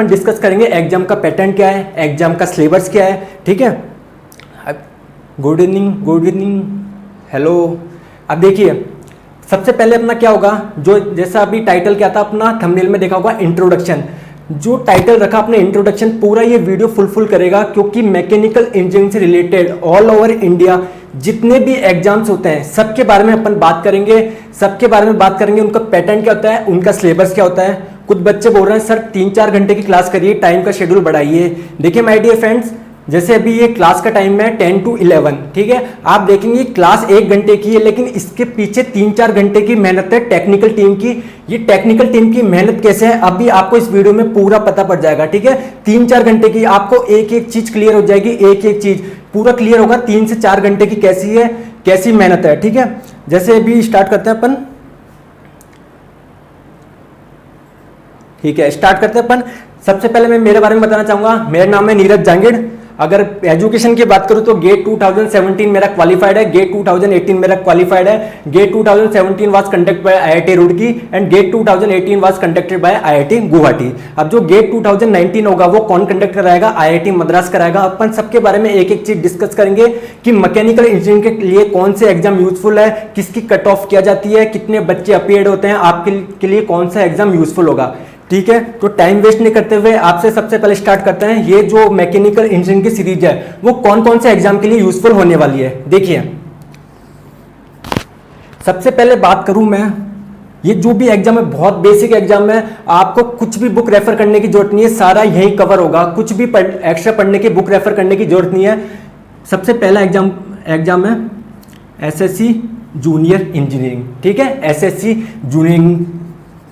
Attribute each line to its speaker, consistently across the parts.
Speaker 1: अपन discuss करेंगे exam का pattern क्या है, एग्जाम का सिलेबस क्या है, ठीक है। Good evening, hello. अब देखिए सबसे पहले अपना क्या होगा, जो जैसा अभी टाइटल क्या था अपना थंबनेल में देखा होगा, इंट्रोडक्शन। जो टाइटल रखा अपने इंट्रोडक्शन, पूरा ये वीडियो फुल करेगा, क्योंकि मैकेनिकल इंजीनियरिंग से रिलेटेड ऑल ओवर इंडिया जितने भी एग्जाम्स होते हैं सबके बारे में अपन बात करेंगे, उनका पैटर्न क्या होता है, उनका सिलेबस क्या होता है। कुछ बच्चे बोल रहे हैं सर 3-4 घंटे की क्लास करिए, टाइम का शेड्यूल बढ़ाइए। देखिए माय डियर फ्रेंड्स, जैसे अभी ये क्लास का टाइम है 10 to 11, ठीक है। आप देखेंगे क्लास 1 घंटे की है, लेकिन इसके पीछे 3-4 घंटे की मेहनत है टेक्निकल टीम की। ये टेक्निकल टीम की मेहनत कैसे है अभी आपको इस वीडियो में पूरा पता पड़ जाएगा, ठीक है। 3-4 घंटे की आपको एक चीज क्लियर हो जाएगी, एक चीज पूरा क्लियर होगा। 3 से 4 घंटे की कैसी मेहनत है, ठीक है। जैसे अभी स्टार्ट करते हैं अपन, ठीक है, स्टार्ट करते हैं अपन। सबसे पहले मैं मेरे बारे में बताना चाहूंगा, मेरा नाम है नीरज जांगिड़। अगर एजुकेशन की बात करूं तो गेट 2017 मेरा क्वालिफाइड है, गेट 2018 मेरा क्वालिफाइड है। GATE 2017 was conducted by IIT Roorkee and GATE 2018 was conducted by IIT Guwahati. अब जो गेट 2019 होगा वो कौन कंडक्ट कराएगा, आईआईटी मद्रास कराएगा। अपन सबके बारे में एक चीज डिस्कस करेंगे कि मैकेनिकल इंजीनियरिंग के लिए कौन से एग्जाम यूजफुल है, किसकी कट ऑफ किया जाती है, कितने बच्चे अपीयर्ड होते हैं, आपके लिए कौन सा एग्जाम यूजफुल होगा, ठीक है। तो टाइम वेस्ट नहीं करते हुए आपसे सबसे पहले स्टार्ट करते हैं, ये जो मैकेनिकल इंजीनियरिंग की सीरीज है वो कौन कौन से एग्जाम के लिए यूजफुल होने वाली है। देखिए सबसे पहले बात करूं मैं, ये जो भी एग्जाम है बहुत बेसिक एग्जाम है, आपको कुछ भी बुक रेफर करने की जरूरत नहीं है, सारा यही कवर होगा, कुछ भी एक्स्ट्रा पढ़ने की बुक रेफर करने की जरूरत नहीं है। सबसे पहला एग्जाम है एसएससी जूनियर इंजीनियरिंग, ठीक है, एसएससी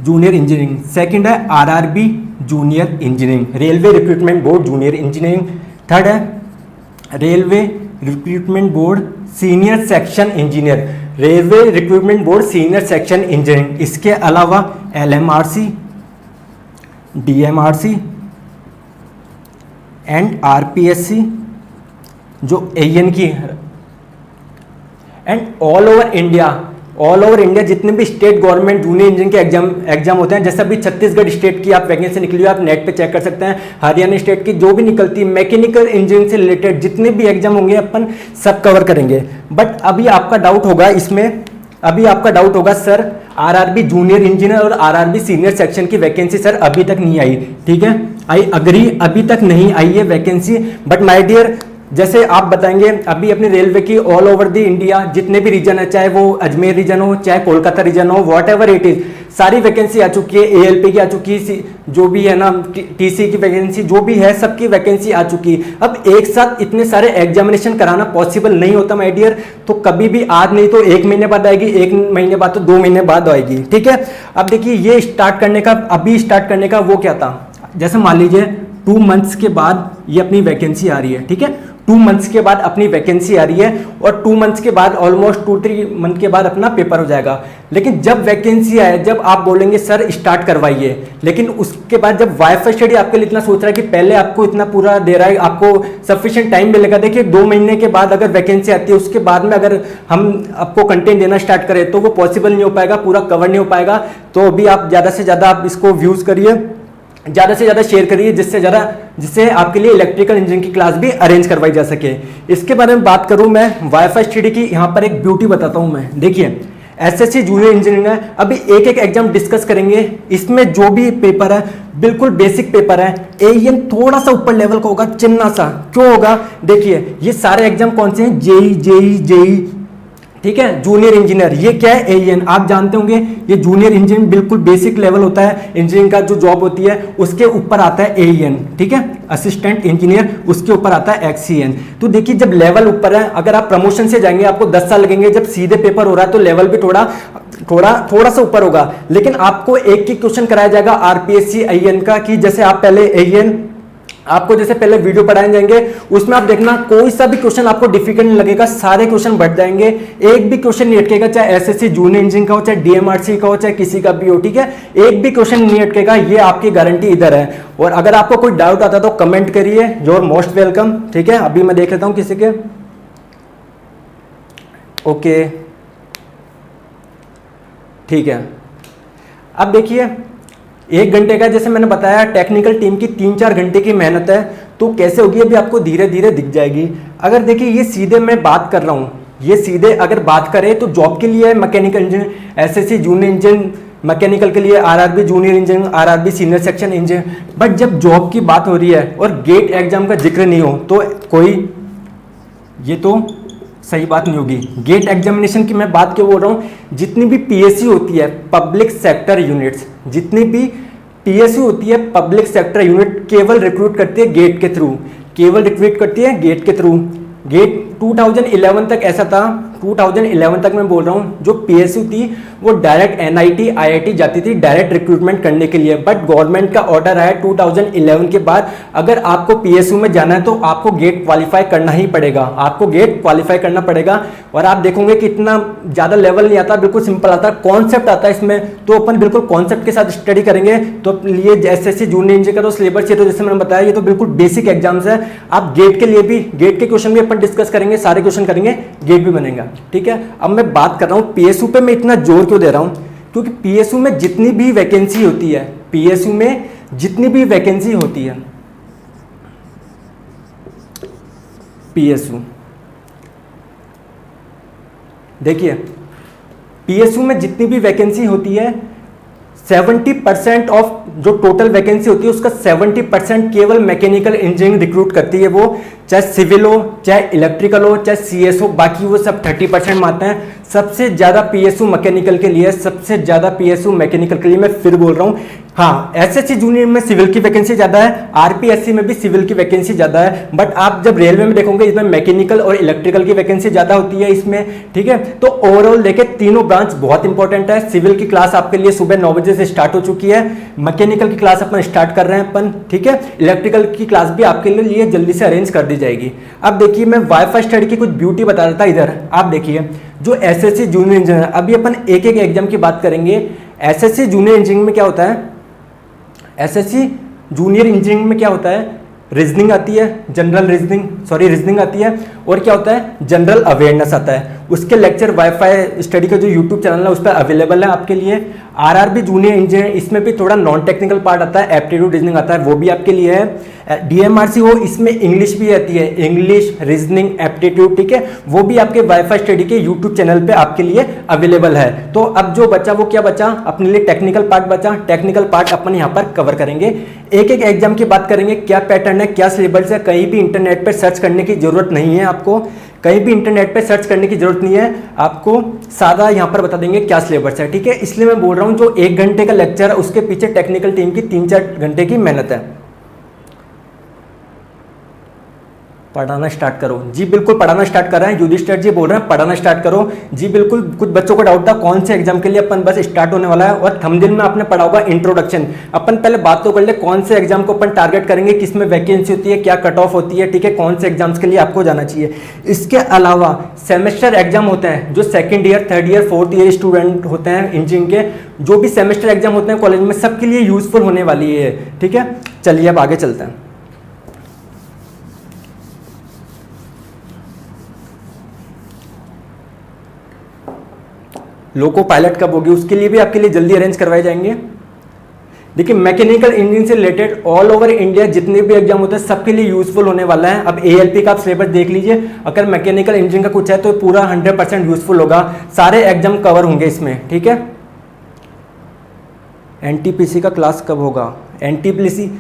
Speaker 1: जूनियर इंजीनियरिंग। सेकंड है RRB junior engineering, railway recruitment board junior engineering. Third है railway recruitment board senior section engineer, railway recruitment board senior section engineering. इसके अलावा एलएमआरसी, डीएमआरसी एंड आरपीएससी जो AEN की, and all over India जितने भी state government junior engineering के exam होते हैं, जैसे अभी छत्तीसगढ़ स्टेट की आप वैकेंसी निकली हुई, आप नेट पे चेक कर सकते हैं। हरियाणा स्टेट की जो भी निकलती है मैकेनिकल इंजीनियरिंग से रिलेटेड जितने भी एग्जाम होंगे अपन सब कवर करेंगे। बट अभी आपका डाउट होगा सर आरआरबी जूनियर इंजीनियर और आरआरबी सीनियर सेक्शन की वैकेंसी सर अभी तक नहीं आई, ठीक है। आई अग्री, अभी तक नहीं आई है वैकेंसी। बट माय डियर, जैसे आप बताएंगे अभी अपनी रेलवे की ऑल ओवर द इंडिया जितने भी रीजन है, चाहे वो अजमेर रीजन हो, चाहे कोलकाता रीजन हो, वॉट एवर इट इज, सारी वैकेंसी आ चुकी है। एएलपी की आ चुकी है, जो भी है ना टीसी की वैकेंसी जो भी है सबकी वैकेंसी आ चुकी है। अब एक साथ इतने सारे एग्जामिनेशन कराना पॉसिबल नहीं होता माय डियर, तो कभी भी आज नहीं तो 1 महीने बाद आएगी, 1 महीने बाद तो 2 महीने बाद आएगी, ठीक है। अब देखिए ये स्टार्ट करने का वो क्या था, जैसे मान लीजिए 2 मंथ्स के बाद ये अपनी वैकेंसी आ रही है, ठीक है। 2 मंथ्स के बाद अपनी वैकेंसी आ रही है और 2 मंथ्स के बाद ऑलमोस्ट 2-3 मंथ के बाद अपना पेपर हो जाएगा। लेकिन जब वैकेंसी आए, जब आप बोलेंगे सर स्टार्ट करवाइए, लेकिन उसके बाद जब वाईफाई स्टडी आपके लिए इतना सोच रहा है कि पहले आपको इतना पूरा दे रहा है, आपको सफिशिएंट टाइम मिलेगा। देखिए 2 महीने के बाद अगर वैकेंसी आती है, उसके बाद में अगर हम आपको कंटेंट देना स्टार्ट करें तो वो पॉसिबल नहीं हो पाएगा, पूरा कवर नहीं हो पाएगा। तो अभी आप ज़्यादा से ज़्यादा आप इसको व्यूज़ करिए, ज़्यादा से ज़्यादा शेयर करिए, जिससे आपके लिए इलेक्ट्रिकल इंजीनियरिंग की क्लास भी अरेंज करवाई जा सके। इसके बारे में बात करूं मैं, वाईफाई स्टडी की यहाँ पर एक ब्यूटी बताता हूं मैं। देखिए एसएससी जूनियर इंजीनियरिंग है, अभी एक एग्जाम डिस्कस करेंगे। इसमें जो भी पेपर है बिल्कुल बेसिक पेपर है, एएन थोड़ा सा ऊपर लेवल का होगा, चिन्ना सा। क्यों होगा, देखिए ये सारे एग्जाम कौन से हैं, जेई, ठीक है, जूनियर इंजीनियर। ये क्या है, एएन आप जानते होंगे, ये जूनियर इंजीनियर बिल्कुल बेसिक लेवल होता है इंजीनियरिंग का, जो जॉब होती है उसके ऊपर आता है एएन, ठीक है, असिस्टेंट इंजीनियर, उसके ऊपर आता है एक्सीएन। तो देखिए जब लेवल ऊपर है, अगर आप प्रमोशन से जाएंगे आपको 10 साल लगेंगे, जब सीधे पेपर हो रहा है तो लेवल भी थोड़ा सा ऊपर होगा। लेकिन आपको एक क्वेश्चन कराया जाएगा आरपीएससी एएन का, कि जैसे आप पहले एएन आपको जैसे पहले वीडियो पढ़ाए जाएंगे, उसमें आप देखना कोई सा भी क्वेश्चन आपको डिफिकल्ट नहीं लगेगा, सारे क्वेश्चन बढ़ जाएंगे, एक भी क्वेश्चन नहीं अटकेगा, चाहे एसएससी जूनियर इंजीनियरिंग का हो, चाहे डीएमआरसी का हो, चाहे किसी का भी हो, ठीक है, एक भी क्वेश्चन नहीं अटकेगा, ये आपकी गारंटी इधर है। और अगर आपको कोई डाउट आता तो कमेंट करिए, यू आर मोस्ट वेलकम, ठीक है। अभी मैं देख लेता हूं किसी के, ओके, ठीक है। अब देखिए 1 घंटे का जैसे मैंने बताया टेक्निकल टीम की 3-4 घंटे की मेहनत है, तो कैसे होगी अभी आपको धीरे धीरे दिख जाएगी। अगर देखिए ये सीधे मैं बात कर रहा हूँ, ये सीधे अगर बात करें तो जॉब के लिए mechanical engineer, SSC junior engineer mechanical के लिए, RRB junior engineer, RRB senior section engineer, but जब जॉब की बात हो रही है और गेट एग्जाम का जिक्र नहीं हो तो कोई, ये तो सही बात नहीं होगी। गेट एग्जामिनेशन की मैं बात क्यों बोल रहा हूँ, जितनी भी पीएसयू होती है पब्लिक सेक्टर यूनिट्स, जितनी भी पीएसयू होती है पब्लिक सेक्टर यूनिट केवल रिक्रूट करती है गेट के थ्रू, केवल रिक्रूट करती है गेट के थ्रू। गेट 2011 तक ऐसा था, 2011 तक मैं बोल रहा हूँ, जो पीएसयू थी वो डायरेक्ट एनआईटी आईआईटी जाती थी डायरेक्ट रिक्रूटमेंट करने के लिए, बट गवर्नमेंट का ऑर्डर आया 2011 के बाद अगर आपको पीएसयू में जाना है तो आपको गेट क्वालिफाई करना ही पड़ेगा, आपको गेट क्वालिफाई करना पड़ेगा। और आप देखोगे कि इतना ज़्यादा लेवल नहीं आता, बिल्कुल सिंपल आता है, कॉन्सेप्ट आता है इसमें, तो अपन बिल्कुल कॉन्सेप्ट के साथ स्टडी करेंगे। तो ये एसएससी जूनियर इंजीनियर का तो सिलेबस, ये तो जैसे मैंने बताया ये तो बिल्कुल बेसिक एग्जाम्स है। आप गेट के लिए भी, गेट के क्वेश्चन भी अपन डिस्कस करेंगे, सारे क्वेश्चन करेंगे, गेट भी बनेगा, ठीक है। अब मैं बात कर रहा हूँ पीएसयू पे मैं इतना जोर क्यों दे रहा हूँ, क्योंकि पीएसयू में जितनी भी वैकेंसी होती है, पीएसयू में जितनी भी वैकेंसी होती है, पीएसयू देखिए, पीएसयू में जितनी भी वैकेंसी होती है 70% ऑफ जो टोटल वैकेंसी होती है उसका 70% केवल मैकेनिकल इंजीनियरिंग रिक्रूट करती है, वो चाहे सिविल हो, चाहे इलेक्ट्रिकल हो, चाहे सीएस हो, बाकी वो सब 30% मानते हैं। सबसे ज़्यादा पीएसयू मैकेनिकल के लिए, सबसे ज़्यादा पीएसयू मैकेनिकल के लिए, मैं फिर बोल रहा हूँ। हाँ, एसएससी जूनियर में सिविल की वैकेंसी ज़्यादा है, आरपीएससी में भी सिविल की वैकेंसी ज़्यादा है, बट आप जब रेलवे में देखोगे इसमें मैकेनिकल और इलेक्ट्रिकल की वैकेंसी ज़्यादा होती है इसमें, ठीक है। तो ओवरऑल देखे तीनों ब्रांच बहुत इंपॉर्टेंट है। सिविल की क्लास आपके लिए सुबह 9 बजे से स्टार्ट हो चुकी है, मैकेनिकल की क्लास अपन स्टार्ट कर रहे हैं अपन, ठीक है। इलेक्ट्रिकल की क्लास भी आपके लिए जल्दी से अरेंज कर दी जाएगी। अब देखिए मैं वाईफाई स्टडी की कुछ ब्यूटी बता रहा था, इधर आप देखिए जो एसएससी जूनियर इंजीनियर, अभी अपन एक एक एग्जाम की बात करेंगे। एसएससी जूनियर इंजीनियरिंग में क्या होता है, एसएससी जूनियर इंजीनियरिंग में क्या होता है, रीजनिंग आती है, जनरल रीजनिंग आती है, और क्या होता है, जनरल अवेयरनेस आता है। उसके लेक्चर वाईफाई स्टडी का जो यूट्यूब चैनल है उस पर अवेलेबल है आपके लिए। आरआरबी जूनियर इंजीनियर, इसमें भी थोड़ा नॉन टेक्निकल पार्ट आता है, एप्टीट्यूड रीजनिंग आता है, वो भी आपके लिए है। डीएमआरसी हो, इसमें इंग्लिश भी आती है, इंग्लिश, रीजनिंग, एप्टीट्यूड, ठीक है, वो भी आपके वाईफाई स्टडी के यूट्यूब चैनल पे आपके लिए अवेलेबल है। तो अब जो बचा वो क्या बचा, अपने लिए टेक्निकल पार्ट बचा, टेक्निकल पार्ट अपन यहाँ पर कवर करेंगे। एक एक एग्जाम की बात करेंगे, क्या पैटर्न है, क्या सिलेबस है, कहीं भी इंटरनेट पर सर्च करने की जरूरत नहीं है आपको, कहीं भी इंटरनेट पे सर्च करने की जरूरत नहीं है आपको, सादा यहाँ पर बता देंगे क्या सिलेबस है, ठीक है। इसलिए मैं बोल रहा हूँ जो 1 घंटे का लेक्चर है उसके पीछे टेक्निकल टीम की 3-4 घंटे की मेहनत है। पढ़ाना स्टार्ट करो जी, बिल्कुल पढ़ाना स्टार्ट कर रहे हैं, युधिष्ठिर जी बोल रहे हैं पढ़ाना स्टार्ट करो जी, बिल्कुल। कुछ बच्चों को डाउट था कौन से एग्जाम के लिए, अपन बस स्टार्ट होने वाला है। और थंबनेल में आपने पढ़ा होगा इंट्रोडक्शन, अपन पहले बात तो कर ले कौन से एग्जाम को अपन टारगेट करेंगे, किसमें वैकेंसी होती है, क्या कट ऑफ होती है, ठीक है, कौन से एग्जाम्स के लिए आपको जाना चाहिए। इसके अलावा सेमेस्टर एग्जाम होते हैं, जो 2nd year, 3rd year, 4th year student होते हैं इंजीनियरिंग के, जो भी सेमेस्टर एग्जाम होते हैं कॉलेज में, सबके लिए यूजफुल होने वाली है, ठीक है। चलिए अब आगे चलते हैं। लोको पायलट कब होगी, उसके लिए भी आपके लिए जल्दी अरेंज करवाए जाएंगे। देखिए मैकेनिकल इंजीनियरिंग से रिलेटेड ऑल ओवर इंडिया जितने भी एग्जाम होते हैं सबके लिए यूजफुल होने वाला है। अब एएलपी का आप सिलेबस देख लीजिए, अगर मैकेनिकल इंजीनियरिंग का कुछ है तो पूरा 100% यूजफुल होगा, सारे एग्जाम कवर होंगे इसमें, ठीक है। एनटीपीसी का क्लास कब होगा, NTPC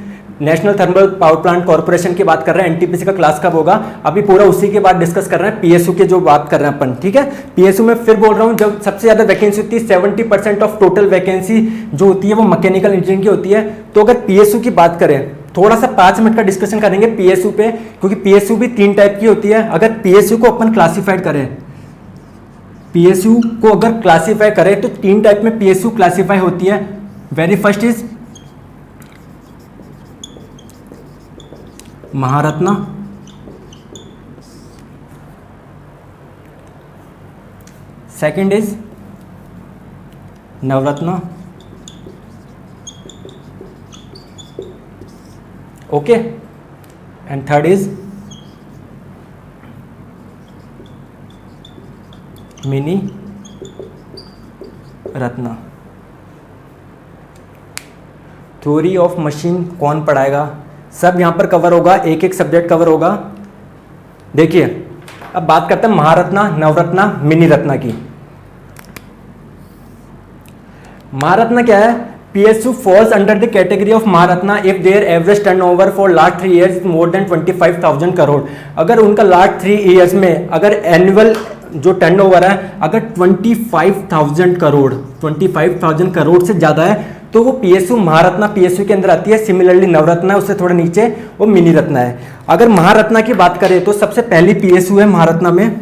Speaker 1: national Thermal Power Plant corporation की बात कर रहे हैं, एनटीपीसी का क्लास कब होगा, अभी पूरा उसी के बाद डिस्कस कर रहे हैं, पीएसयू के जो बात कर रहे हैं अपन, ठीक है। पीएसयू में फिर बोल रहा हूं, जब सबसे ज्यादा वैकेंसी होती है 70% ऑफ टोटल वैकेंसी जो होती है वो मैकेनिकल इंजीनियरिंग की होती है। तो अगर पीएसयू की बात करें, थोड़ा सा 5 मिनट का डिस्कशन करेंगे पीएसयू पे, क्योंकि पीएसयू भी 3 टाइप की होती है। अगर पीएसयू को अपन क्लासीफाइड करें, पीएसयू को अगर क्लासीफाई करें तो 3 टाइप में पीएसयू क्लासीफाई होती है। Very first is Maharatna, second is Navratna, okay, and third is mini Ratna. Theory of machine कौन पढ़ाएगा, सब यहाँ पर कवर होगा, एक एक सब्जेक्ट कवर होगा। देखिए अब बात करते हैं महारत्ना, नवरत्ना, मिनी रत्ना की। महारत्ना क्या है? PSU falls under the category of Maharatna if their average turnover for last 3 years is more than 25,000 crore. अगर उनका लास्ट 3 years में अगर एनुअल जो टर्नओवर है अगर 25,000 करोड़ 25,000 करोड़ से ज़्यादा है तो वो PSU महारत्ना PSU के अंदर आती है। सिमिलरली नवरत्ना उससे थोड़ा नीचे वो मिनी रत्ना है। अगर महारत्ना की बात करें तो सबसे पहली PSU है महारत्ना में,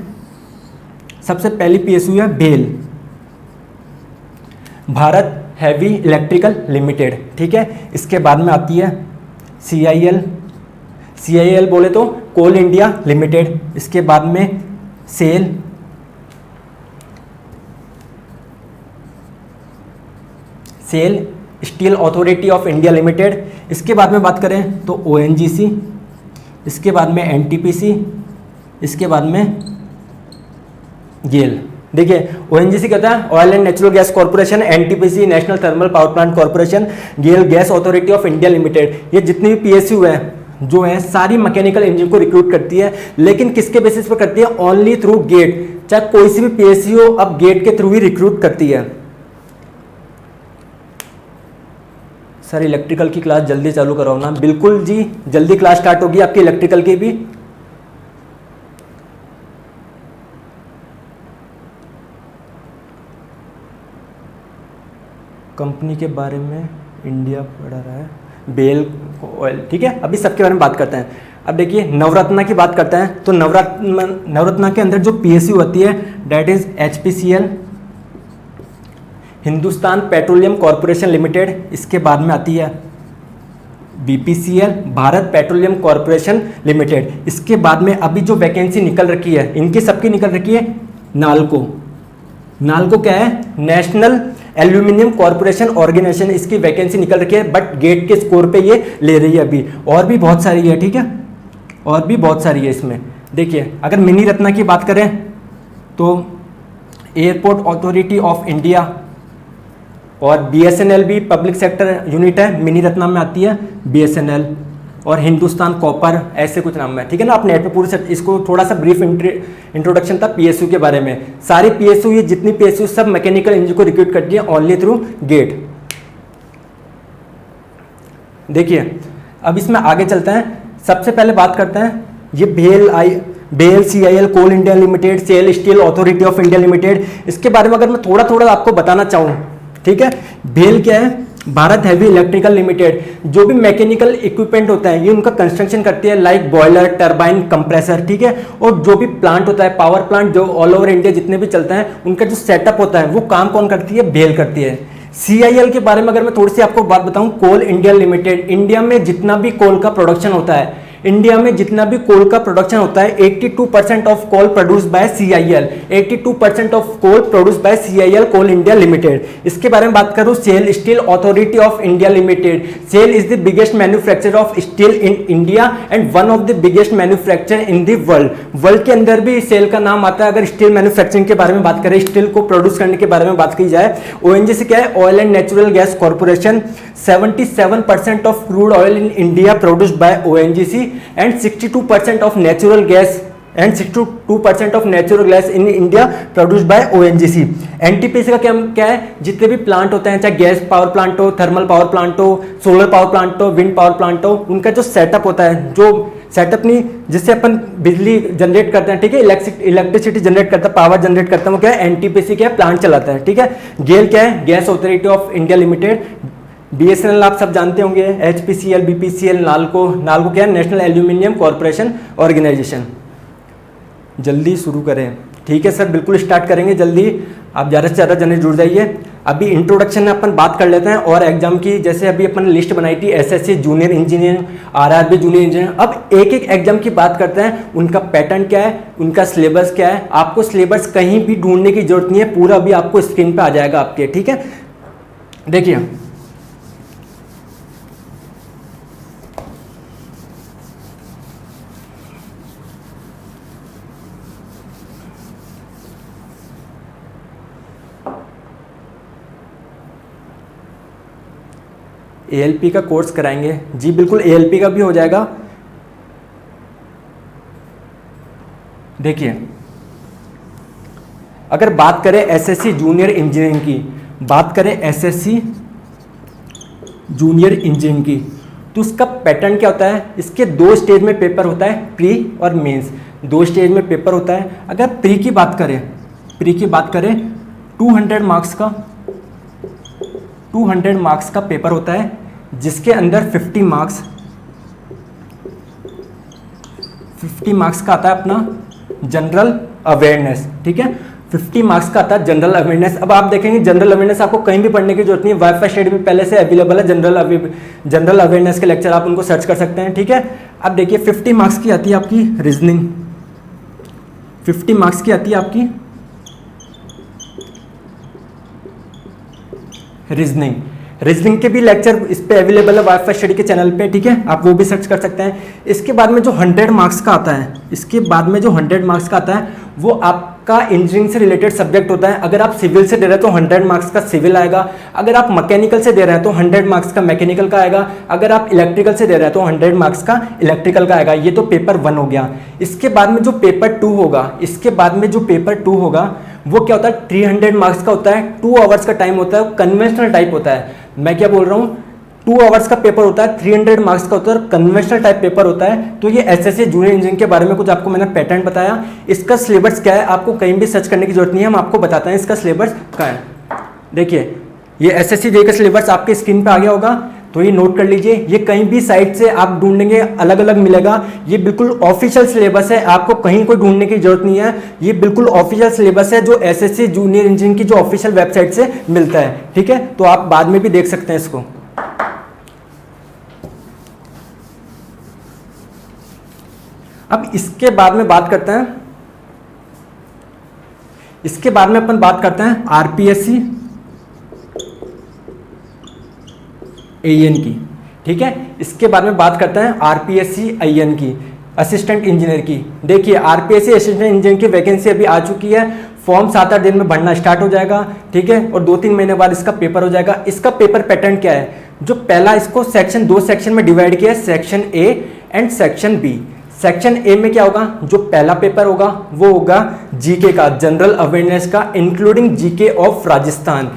Speaker 1: सबसे पहली PSU है भेल, भारत हैवी इलेक्ट्रिकल लिमिटेड, ठीक है। इसके बाद में आती है CIL बोले तो कोल इंडिया लिमिटेड। इसके बाद में SAIL Steel Authority of India Limited. इसके बाद में बात करें तो ONGC, इसके बाद में NTPC, इसके बाद में गेल। देखिए ONGC कहता है Oil and Natural Gas Corporation, NTPC National Thermal Power Plant Corporation, GAIL Gas Authority of India Limited. ये जितनी भी PSU है जो है सारी मैकेनिकल इंजीनियर को रिक्रूट करती है, लेकिन किसके बेसिस पर करती है? Only through GATE. चाहे कोई सी भी PSU हो अब गेट के थ्रू ही रिक्रूट करती है। सर इलेक्ट्रिकल की क्लास जल्दी चालू कराओ ना। बिल्कुल जी, जल्दी क्लास स्टार्ट होगी आपकी इलेक्ट्रिकल की भी। कंपनी के बारे में इंडिया पढ़ा रहा है, बेल ऑयल, ठीक है। अभी सबके बारे में बात करते हैं। अब देखिए नवरत्ना की बात करते हैं तो नवरत्ना के अंदर जो PSU होती है that is HPCL, Hindustan Petroleum Corporation Limited. इसके बाद में आती है BPCL, Bharat Petroleum Corporation Limited. इसके बाद में अभी जो वैकेंसी निकल रखी है इनकी सबकी निकल रखी है नाल्को क्या है? National Aluminium Corporation Organisation. इसकी वैकेंसी निकल रखी है बट गेट के स्कोर पे ये ले रही है अभी। और भी बहुत सारी है, ठीक है, और भी बहुत सारी है इसमें। देखिए अगर मिनी रत्ना की बात करें तो एयरपोर्ट अथॉरिटी ऑफ इंडिया और BSNL भी पब्लिक सेक्टर यूनिट है, मिनी रत्ना में आती है BSNL, और हिंदुस्तान कॉपर, ऐसे कुछ नाम है, ठीक है ना। आप नेट पे पूरे इसको थोड़ा सा ब्रीफ इंट्रोडक्शन था PSU के बारे में। सारी PSU ये जितनी PSU सब मैकेनिकल इंजीनियर को रिक्रूट करती है ओनली थ्रू गेट। देखिए अब इसमें आगे चलते हैं। सबसे पहले बात करते हैं ये BEL CIL Coal India Limited, SAIL Steel Authority of India Limited. इसके बारे में अगर मैं थोड़ा थोड़ा आपको बताना चाहूँ, ठीक है। बेल क्या है? Bharat heavy electrical limited. जो भी मैकेनिकल इक्विपमेंट होता है ये उनका कंस्ट्रक्शन करती है, लाइक बॉयलर, टरबाइन, कंप्रेसर, ठीक है। और जो भी प्लांट होता है, पावर प्लांट जो ऑल ओवर इंडिया जितने भी चलते हैं उनका जो सेटअप होता है वो काम कौन करती है? बेल करती है। CIL के बारे में अगर मैं थोड़ी सी आपको बात बताऊं, कोल इंडिया लिमिटेड। इंडिया में जितना भी कोल का प्रोडक्शन होता है, इंडिया में जितना भी कोल का प्रोडक्शन होता है 82% of coal produce by CIL, 82% of coal produce by CIL Coal India Limited. इसके बारे में बात करूं, SAIL Steel Authority of India Limited. SAIL is the biggest manufacturer of steel in India and one of the biggest manufacturer in the world. World के अंदर भी cell का नाम आता है अगर स्टील मैन्युफैक्चरिंग के बारे में बात करें, स्टील को प्रोड्यूस करने के बारे में बात की जाए। ONGC क्या है? Oil and Natural Gas corporation. 77% of crude oil in India produced by ONGC and 62% of natural gas in India produced by ONGC। NTPC का क्या है? जितने भी प्लांट होते हैं, चाहे गैस पावर प्लांट हो, थर्मल पावर प्लांट हो, सोलर पावर प्लांट हो, विंड पावर प्लांट हो, उनका जो सेटअप होता है, जो सेटअप नहीं जिससे अपन बिजली जनरेट करते हैं, ठीक है, इलेक्ट्रिसिटी जनरेट करता है, पावर जनरेट करता है, वो क्या है? NTPC क्या है? प्लांट चलाता है, ठीक है। गेल क्या है? Gas Authority of India limited. BSNL आप सब जानते होंगे, HPCL, BPCL, नाल्को क्या है? National Aluminium Corporation Organisation. जल्दी शुरू करें, ठीक है सर, बिल्कुल स्टार्ट करेंगे जल्दी। आप ज़्यादा से ज़्यादा जने जुड़ जाइए। अभी इंट्रोडक्शन में अपन बात कर लेते हैं और एग्जाम की, जैसे अभी अपन लिस्ट बनाई थी SSC junior engineer, RRB junior engineer. अब एक एक एग्जाम की बात करते हैं, उनका पैटर्न क्या है, उनका सिलेबस क्या है। आपको सिलेबस कहीं भी ढूंढने की जरूरत नहीं है, पूरा अभी आपको स्क्रीन पर आ जाएगा आपके, ठीक है। देखिए ALP का कोर्स कराएंगे जी, बिल्कुल ALP का भी हो जाएगा। देखिए अगर बात करें SSC जूनियर इंजीनियरिंग की, बात करें SSC जूनियर इंजीनियरिंग की, तो उसका पैटर्न क्या होता है, इसके 2 स्टेज में पेपर होता है, प्री और मेंस, 2 स्टेज में पेपर होता है। अगर प्री की बात करें, 200 मार्क्स का पेपर होता है, जिसके अंदर 50 मार्क्स का आता है अपना जनरल अवेयरनेस, ठीक है, 50 मार्क्स का आता है जनरल अवेयरनेस। अब आप देखेंगे जनरल अवेयरनेस आपको कहीं भी पढ़ने की जरूरत नहीं है, वाईफाई स्टडी में पहले से अवेलेबल है जनरल अवेयरनेस के लेक्चर, आप उनको सर्च कर सकते हैं, ठीक है। अब देखिए 50 मार्क्स की आती है आपकी रीजनिंग, 50 मार्क्स की आती है आपकी रीजनिंग के भी लेक्चर इस पे अवेलेबल है वाईफाई स्टडी के चैनल पे, ठीक है, आप वो भी सर्च कर सकते हैं। इसके बाद में जो 100 मार्क्स का आता है, वो आपका इंजीनियरिंग से रिलेटेड सब्जेक्ट होता है। अगर आप सिविल से दे रहे हैं तो 100 मार्क्स का सिविल आएगा, अगर आप मैकेनिकल से दे रहे हैं तो 100 मार्क्स का मैकेनिकल का आएगा, अगर आप इलेक्ट्रिकल से दे रहे हैं तो 100 मार्क्स का इलेक्ट्रिकल का आएगा। ये तो पेपर 1 हो गया। इसके बाद में जो पेपर 2 होगा, वो क्या होता है, 300 मार्क्स का होता है, 2 आवर्स का टाइम होता है, कन्वेंशनल टाइप होता है। मैं क्या बोल रहा हूँ, 2 आवर्स का पेपर होता है, 300 मार्क्स का होता है, कन्वेंशनल टाइप पेपर होता है। तो ये SSC जूनियर इंजीनियरिंग के बारे में कुछ आपको मैंने पैटर्न बताया। इसका सिलेबस क्या है, आपको कहीं भी सर्च करने की जरूरत नहीं है, हम आपको बताते हैं इसका सिलेबस क्या है। देखिए ये SSC जे का सिलेबस आपके स्क्रीन पे आ गया होगा, तो ये नोट कर लीजिए। ये कहीं भी साइट से आप ढूंढेंगे अलग अलग मिलेगा, ये बिल्कुल ऑफिशियल सिलेबस है, आपको कहीं कोई ढूंढने की जरूरत नहीं है। ये बिल्कुल ऑफिशियल सिलेबस है जो SSC जूनियर इंजीनियरिंग की जो ऑफिशियल वेबसाइट से मिलता है, ठीक है। तो आप बाद में भी देख सकते हैं इसको। अब इसके बाद में बात करते हैं, अपन बात करते हैं RPSC AN की, ठीक है। इसके बारे में बात करते हैं RPSC IN की, असिस्टेंट इंजीनियर की। देखिए RPSC असिस्टेंट इंजीनियर की वैकेंसी अभी आ चुकी है, फॉर्म 7-8 दिन में भरना स्टार्ट हो जाएगा, ठीक है, और 2-3 महीने बाद इसका पेपर हो जाएगा। इसका पेपर पैटर्न क्या है, जो पहला इसको 2 सेक्शन में डिवाइड किया है, section A and section B। Section A में क्या होगा, जो पहला पेपर होगा वो होगा जीके का, जनरल अवेयरनेस का, इंक्लूडिंग जीके ऑफ राजस्थान।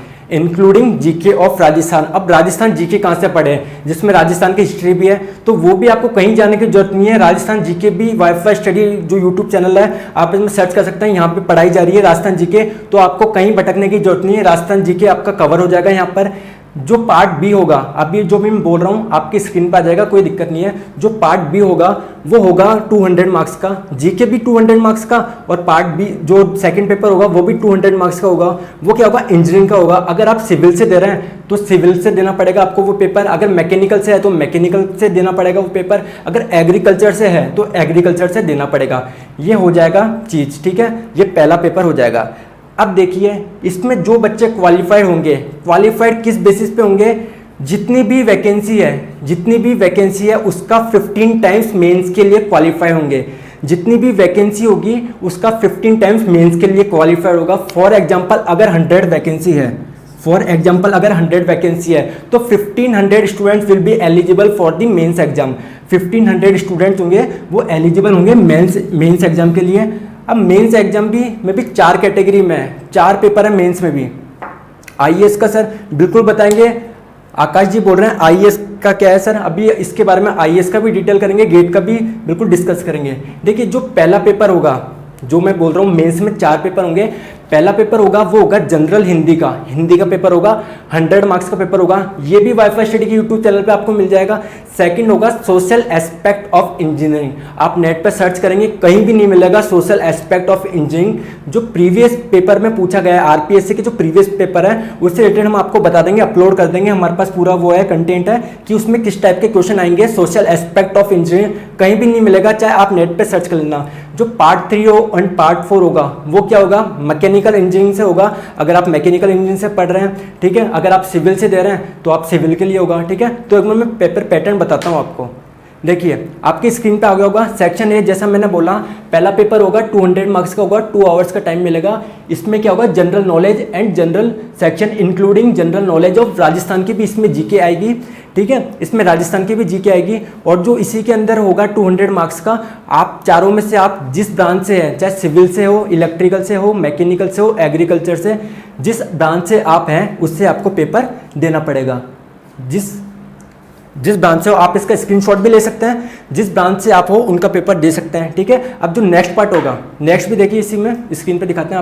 Speaker 1: अब राजस्थान जीके कहाँ से पढ़े, जिसमें राजस्थान की हिस्ट्री भी है, तो वो भी आपको कहीं जाने की जरूरत नहीं है। राजस्थान जीके भी वाईफाई स्टडी जो यूट्यूब चैनल है, आप इसमें सर्च कर सकते हैं, यहाँ पे पढ़ाई जा रही है राजस्थान जीके, तो आपको कहीं भटकने की जरूरत नहीं है। राजस्थान जीके आपका कवर हो जाएगा। यहाँ पर जो पार्ट बी होगा, अभी जो भी मैं बोल रहा हूँ आपकी स्क्रीन पर आ जाएगा, कोई दिक्कत नहीं है। जो पार्ट बी होगा वो होगा 200 मार्क्स का, जीके भी 200 मार्क्स का, और पार्ट बी जो सेकंड पेपर होगा वो भी 200 मार्क्स का होगा। वो क्या होगा, इंजीनियरिंग का होगा। अगर आप सिविल से दे रहे हैं तो सिविल से देना पड़ेगा आपको वो पेपर, अगर मैकेनिकल से है तो मैकेनिकल से देना पड़ेगा वो पेपर, अगर एग्रीकल्चर से है तो एग्रीकल्चर से देना पड़ेगा। ये हो जाएगा चीज़, ठीक है, ये पहला पेपर हो जाएगा। अब देखिए इसमें जो बच्चे क्वालिफाइड होंगे, क्वालिफाइड किस बेसिस पे होंगे, जितनी भी वैकेंसी है उसका 15 टाइम्स मेंस के लिए क्वालिफाई होंगे। जितनी भी वैकेंसी होगी उसका 15 टाइम्स मेंस के लिए क्वालिफाइड होगा। फॉर एग्जांपल अगर 100 वैकेंसी है तो 1500 students will be eligible for the mains exam. 1500 students होंगे वो एलिजिबल होंगे मेंस एग्जाम के लिए। अब मेंस एग्जाम भी में भी 4 कैटेगरी में है, 4 पेपर है मेंस में भी। आईएएस का सर बिल्कुल बताएंगे, आकाश जी बोल रहे हैं आईएएस का क्या है सर, अभी इसके बारे में आईएएस का भी डिटेल करेंगे, गेट का भी बिल्कुल डिस्कस करेंगे। देखिए जो पहला पेपर होगा, जो मैं बोल रहा हूँ मेंस में 4 पेपर होंगे, पहला पेपर होगा वो होगा जनरल हिंदी का पेपर होगा, 100 मार्क्स का पेपर होगा, ये भी वाईफाई स्टडी के यूट्यूब चैनल पे आपको मिल जाएगा। सेकंड होगा सोशल एस्पेक्ट ऑफ इंजीनियरिंग, आप नेट पर सर्च करेंगे कहीं भी नहीं मिलेगा सोशल एस्पेक्ट ऑफ इंजीनियरिंग, जो प्रीवियस पेपर में पूछा गया है, आरपीएससी के जो प्रीवियस पेपर है उससे रिलेटेड हम आपको बता देंगे, अपलोड कर देंगे, हमारे पास पूरा वो है कंटेंट है कि उसमें किस टाइप के क्वेश्चन आएंगे। सोशल एस्पेक्ट ऑफ इंजीनियरिंग कहीं भी नहीं मिलेगा, चाहे आप नेट पर सर्च कर लेना। जो पार्ट 3 एंड पार्ट 4 होगा वो क्या होगा, मैकेनिकल इंजीनियरिंग से होगा, अगर आप मैकेनिकल इंजीनियरिंग से पढ़ रहे हैं, ठीक है, अगर आप सिविल से दे रहे हैं तो आप सिविल के लिए होगा, ठीक है। तो एक बार मैं पेपर पैटर्न बताता हूँ आपको। देखिए आपकी स्क्रीन पे आ गया होगा सेक्शन ए, जैसा मैंने बोला पहला पेपर होगा 200 मार्क्स का होगा, 2 आवर्स का टाइम मिलेगा। इसमें क्या होगा, general knowledge and general section including general knowledge of Rajasthan की भी इसमें जीके आएगी, ठीक है, इसमें राजस्थान की भी जीके आएगी। और जो इसी के अंदर होगा 200 मार्क्स का, आप चारों में से आप जिस ब्रांच से हैं, चाहे सिविल से हो, इलेक्ट्रिकल से हो, मैकेनिकल से हो, एग्रीकल्चर से, जिस ब्रांच से आप हैं उससे आपको पेपर देना पड़ेगा। जिस ब्रांच से हो आप इसका स्क्रीनशॉट भी ले सकते हैं, जिस ब्रांच से आप हो उनका पेपर दे सकते हैं, ठीक है। अब जो नेक्स्ट पार्ट होगा, नेक्स्ट भी देखिए इसी में स्क्रीन पे दिखाते हैं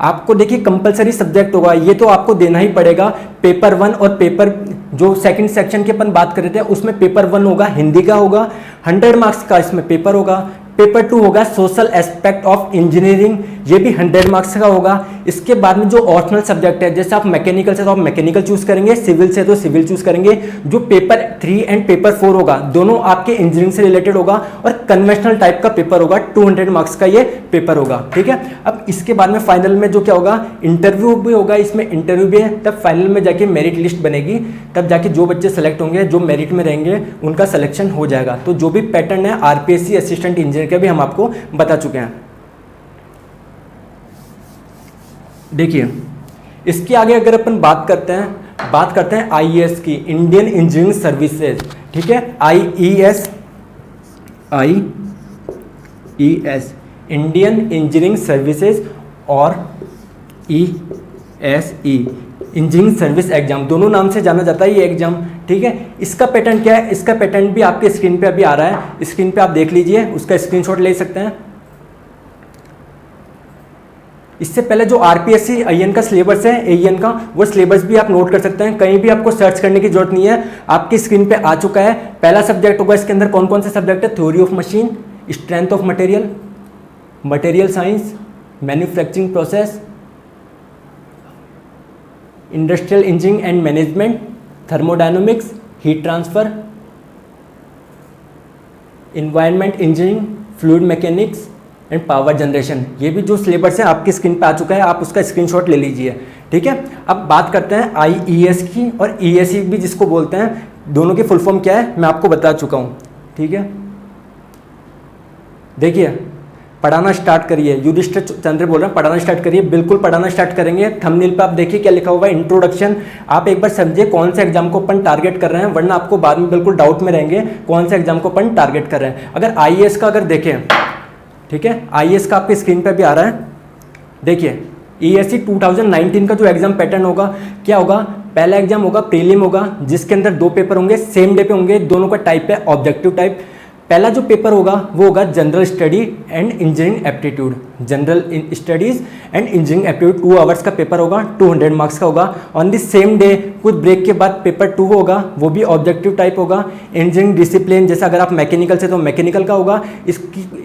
Speaker 1: आपको देखिए कंपलसरी सब्जेक्ट होगा, ये तो आपको देना ही पड़ेगा। पेपर 1 और पेपर जो सेकंड सेक्शन की अपन बात कर रहे थे उसमें पेपर 1 होगा हिंदी का होगा, 100 मार्क्स का इसमें पेपर होगा। पेपर 2 होगा सोशल एस्पेक्ट ऑफ इंजीनियरिंग, ये भी 100 मार्क्स का होगा। इसके बाद में जो ऑप्शनल सब्जेक्ट है, जैसे आप मैकेनिकल से तो आप मैकेनिकल चूज करेंगे, सिविल से तो सिविल चूज करेंगे। जो पेपर 3 एंड पेपर 4 होगा दोनों आपके इंजीनियरिंग से रिलेटेड होगा और कन्वेंशनल टाइप का पेपर होगा, 200 मार्क्स का ये पेपर होगा, ठीक है। अब इसके बाद में फाइनल में जो क्या होगा, इंटरव्यू भी होगा, इसमें इंटरव्यू भी है, तब फाइनल में जाके मेरिट लिस्ट बनेगी, तब जाके जो बच्चे सेलेक्ट होंगे, जो मेरिट में रहेंगे उनका सिलेक्शन हो जाएगा। तो जो भी पैटर्न है आरपीएससी असिस्टेंट इंजीनियर का भी हम आपको बता चुके हैं। देखिए इसके आगे अगर अपन बात करते हैं आईईएस की, इंडियन इंजीनियरिंग सर्विसेज, ठीक है, आईईएस इंडियन इंजीनियरिंग सर्विसेज और ईएसई इंजीनियरिंग सर्विस एग्जाम, दोनों नाम से जाना जाता है ये एग्जाम, ठीक है। इसका पैटर्न क्या है, इसका पैटर्न भी आपके स्क्रीन पे अभी आ रहा है, स्क्रीन पे आप देख लीजिए, उसका स्क्रीनशॉट ले सकते हैं। इससे पहले जो आरपीएससी आईएन का सिलेबस है, एईएन का, वो सिलेबस भी आप नोट कर सकते हैं, कहीं भी आपको सर्च करने की जरूरत नहीं है, आपकी स्क्रीन पे आ चुका है। पहला सब्जेक्ट होगा, इसके अंदर कौन कौन से सब्जेक्ट है, theory of machine, strength of material, material science, manufacturing process, industrial engineering and management, thermodynamics, heat transfer, environment engineering, fluid mechanics and power generation. ये भी जो सिलेबस है आपकी स्क्रीन पे आ चुका है, आप उसका स्क्रीनशॉट ले लीजिए, ठीक है। अब बात करते हैं आईईएस की और ईएसई भी जिसको बोलते हैं, दोनों की फुल फॉर्म क्या है मैं आपको बता चुका हूँ, ठीक है। देखिए पढ़ाना स्टार्ट करिए, युधिष्ठिर चंद्र बोल रहे हैं पढ़ाना स्टार्ट करिए, बिल्कुल पढ़ाना स्टार्ट करेंगे। थंबनेल पे आप देखिए क्या लिखा हुआ है, इंट्रोडक्शन। आप एक बार समझिए कौन से एग्जाम को अपन टारगेट कर रहे हैं, वरना आपको बाद में बिल्कुल डाउट में रहेंगे कौन से एग्जाम को अपन टारगेट कर रहे हैं। अगर आईएएस का अगर देखें, ठीक है, आईएएस का आपके स्क्रीन पे भी आ रहा है, देखिए ईएससी 2019 का जो एग्जाम पैटर्न होगा क्या होगा, पहला एग्जाम होगा प्रीलिम होगा, जिसके अंदर 2 पेपर होंगे, सेम डे पे होंगे, दोनों का टाइप है ऑब्जेक्टिव टाइप। पहला जो पेपर होगा वो होगा general study and engineering aptitude, general studies and engineering aptitude, 2 hours का पेपर होगा, 200 मार्क्स का होगा। ऑन द सेम डे कुछ ब्रेक के बाद पेपर 2 होगा, वो भी ऑब्जेक्टिव टाइप होगा। इंजीनियरिंग डिसिप्लिन, जैसे अगर आप मैकेनिकल से तो मैकेनिकल का होगा,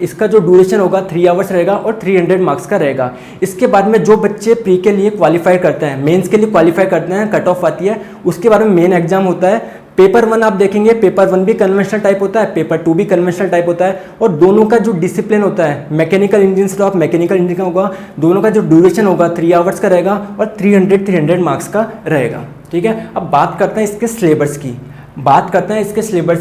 Speaker 1: इसका जो ड्यूरेशन होगा 3 आवर्स रहेगा और 300 मार्क्स का रहेगा। इसके बाद में जो बच्चे प्री के लिए क्वालिफाई करते हैं, मेंस के लिए क्वालिफाई करते हैं, कट ऑफ आती है, उसके बाद में मेन एग्जाम होता है। पेपर 1 आप देखेंगे, पेपर 1 भी कन्वेंशनल टाइप होता है, पेपर 2 भी कन्वेंशनल टाइप होता है, और दोनों का जो डिसिप्लिन होता है, मैकेनिकल इंजीनियर से तो आप मैकेनिकल इंजीनियर का होगा, दोनों का जो ड्यूरेशन होगा 3 आवर्स का रहेगा और 300 मार्क्स का रहेगा, ठीक है। अब बात करते हैं इसके सिलेबस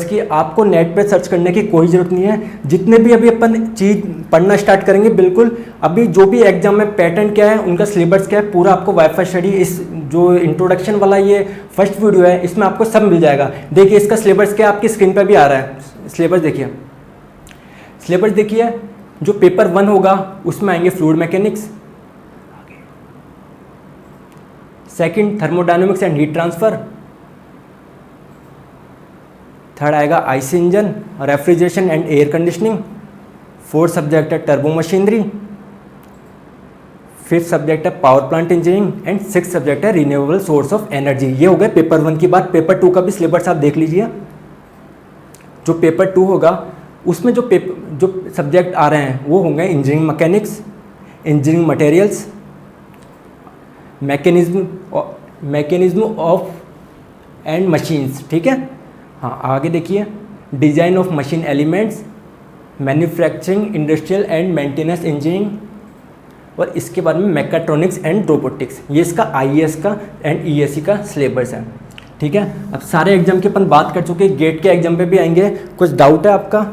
Speaker 1: की, आपको नेट पे सर्च करने की कोई ज़रूरत नहीं है। जितने भी अभी अपन चीज़ पढ़ना स्टार्ट करेंगे, बिल्कुल अभी जो भी एग्जाम में पैटर्न क्या है, उनका सिलेबस क्या है, पूरा आपको वाईफाई स्टडी, इस जो इंट्रोडक्शन वाला ये फर्स्ट वीडियो है इसमें आपको सब मिल जाएगा। देखिए इसका सिलेबस क्या आपकी स्क्रीन पर भी आ रहा है, सिलेबस देखिए, जो पेपर 1 होगा उसमें आएंगे fluid mechanics, second thermodynamics and heat transfer, third आएगा IC engine, refrigeration and air conditioning, fourth subject है टर्बो मशीनरी, फिफ्थ सब्जेक्ट है power plant engineering and six subject है रिन्यूएबल सोर्स ऑफ एनर्जी। ये हो गए पेपर 1 की बात। Paper 2 का भी सिलेबस आप देख लीजिए। जो पेपर 2 होगा उसमें जो सब्जेक्ट आ रहे हैं वो होंगे engineering mechanics, engineering materials, mechanism of and machines, ठीक है। हाँ आगे देखिए, design of machine elements, manufacturing industrial and maintenance engineering, और इसके बाद में मैकाट्रॉनिक्स एंड रोबोटिक्स। ये इसका आईएएस का एंड ईएससी का सिलेबस है, ठीक है। अब सारे एग्जाम की अपन बात कर चुके, गेट के एग्जाम पे भी आएंगे। कुछ डाउट है आपका?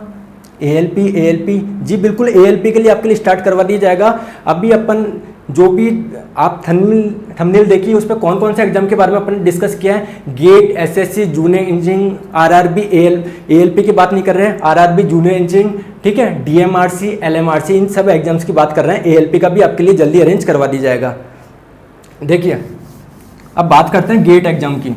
Speaker 1: एएलपी जी बिल्कुल, एएलपी के लिए आपके लिए स्टार्ट करवा दिया जाएगा। अभी अपन जो भी आप थंबनेल देखिए उस पर कौन कौन से एग्जाम के बारे में अपन डिस्कस किया है। GATE, SSC, junior engineering, RRB, ALP की बात नहीं कर रहे हैं, आरआरबी, जूनियर इंजीनियरिंग, ठीक है, डीएमआरसी, एलएमआरसी, इन सब एग्जाम्स की बात कर रहे हैं। एएलपी का भी आपके लिए जल्दी अरेंज करवा दी जाएगा। देखिए अब बात करते हैं गेट एग्जाम की।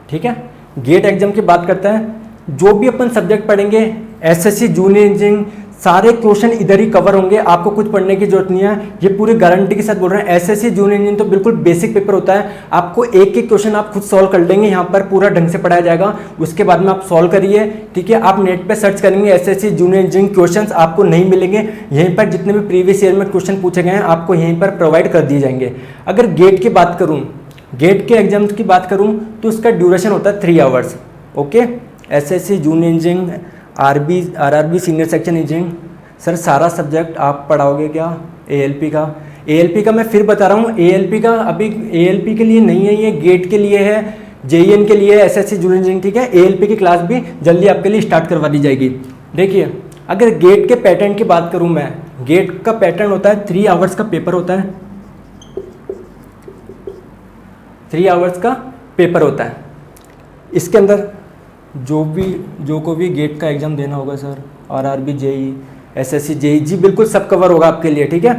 Speaker 1: ठीक है, गेट एग्जाम की बात करते हैं। जो भी अपन सब्जेक्ट पढ़ेंगे, एसएससी, जूनियर इंजीनियरिंग, सारे क्वेश्चन इधर ही कवर होंगे, आपको कुछ पढ़ने की जरूरत नहीं है, ये पूरी गारंटी के साथ बोल रहे हैं। एसएससी, जूनियर इंजीनियरिंग तो बिल्कुल बेसिक पेपर होता है, आपको एक एक क्वेश्चन आप खुद सॉल्व कर लेंगे, यहाँ पर पूरा ढंग से पढ़ाया जाएगा, उसके बाद में आप सॉल्व करिए। ठीक है, आप नेट पे सर्च करेंगे एसएससी, जूनियर इंजीनियरिंग, क्वेश्चंस आपको नहीं मिलेंगे, यहीं पर जितने भी प्रीवियस ईयर में क्वेश्चन पूछे गए हैं आपको यहीं पर प्रोवाइड कर दिए जाएंगे। अगर गेट की बात करूँ, गेट के एग्जाम्स की बात करूं तो उसका ड्यूरेशन होता है 3 hours. Okay, SSC, junior engineering, RRB, senior section engineering, sir सारा सब्जेक्ट आप पढ़ाओगे क्या? एएलपी का, एएलपी का मैं फिर बता रहा हूँ, एएलपी का अभी एएलपी के लिए नहीं है, ये गेट के लिए है, जेईएन के लिए, एसएससी, जूनियर इंजीनियरिंग। ठीक है, एएलपी की क्लास भी जल्दी आपके लिए स्टार्ट करवा दी जाएगी। देखिए अगर गेट के पैटर्न की बात करूँ मैं, गेट का पैटर्न होता है 3 आवर्स का पेपर होता है, 3 आवर्स का पेपर होता है। इसके अंदर जो को भी गेट का एग्ज़ाम देना होगा sir, RRB, JE, SSC, JE, जी बिल्कुल सब कवर होगा आपके लिए। ठीक है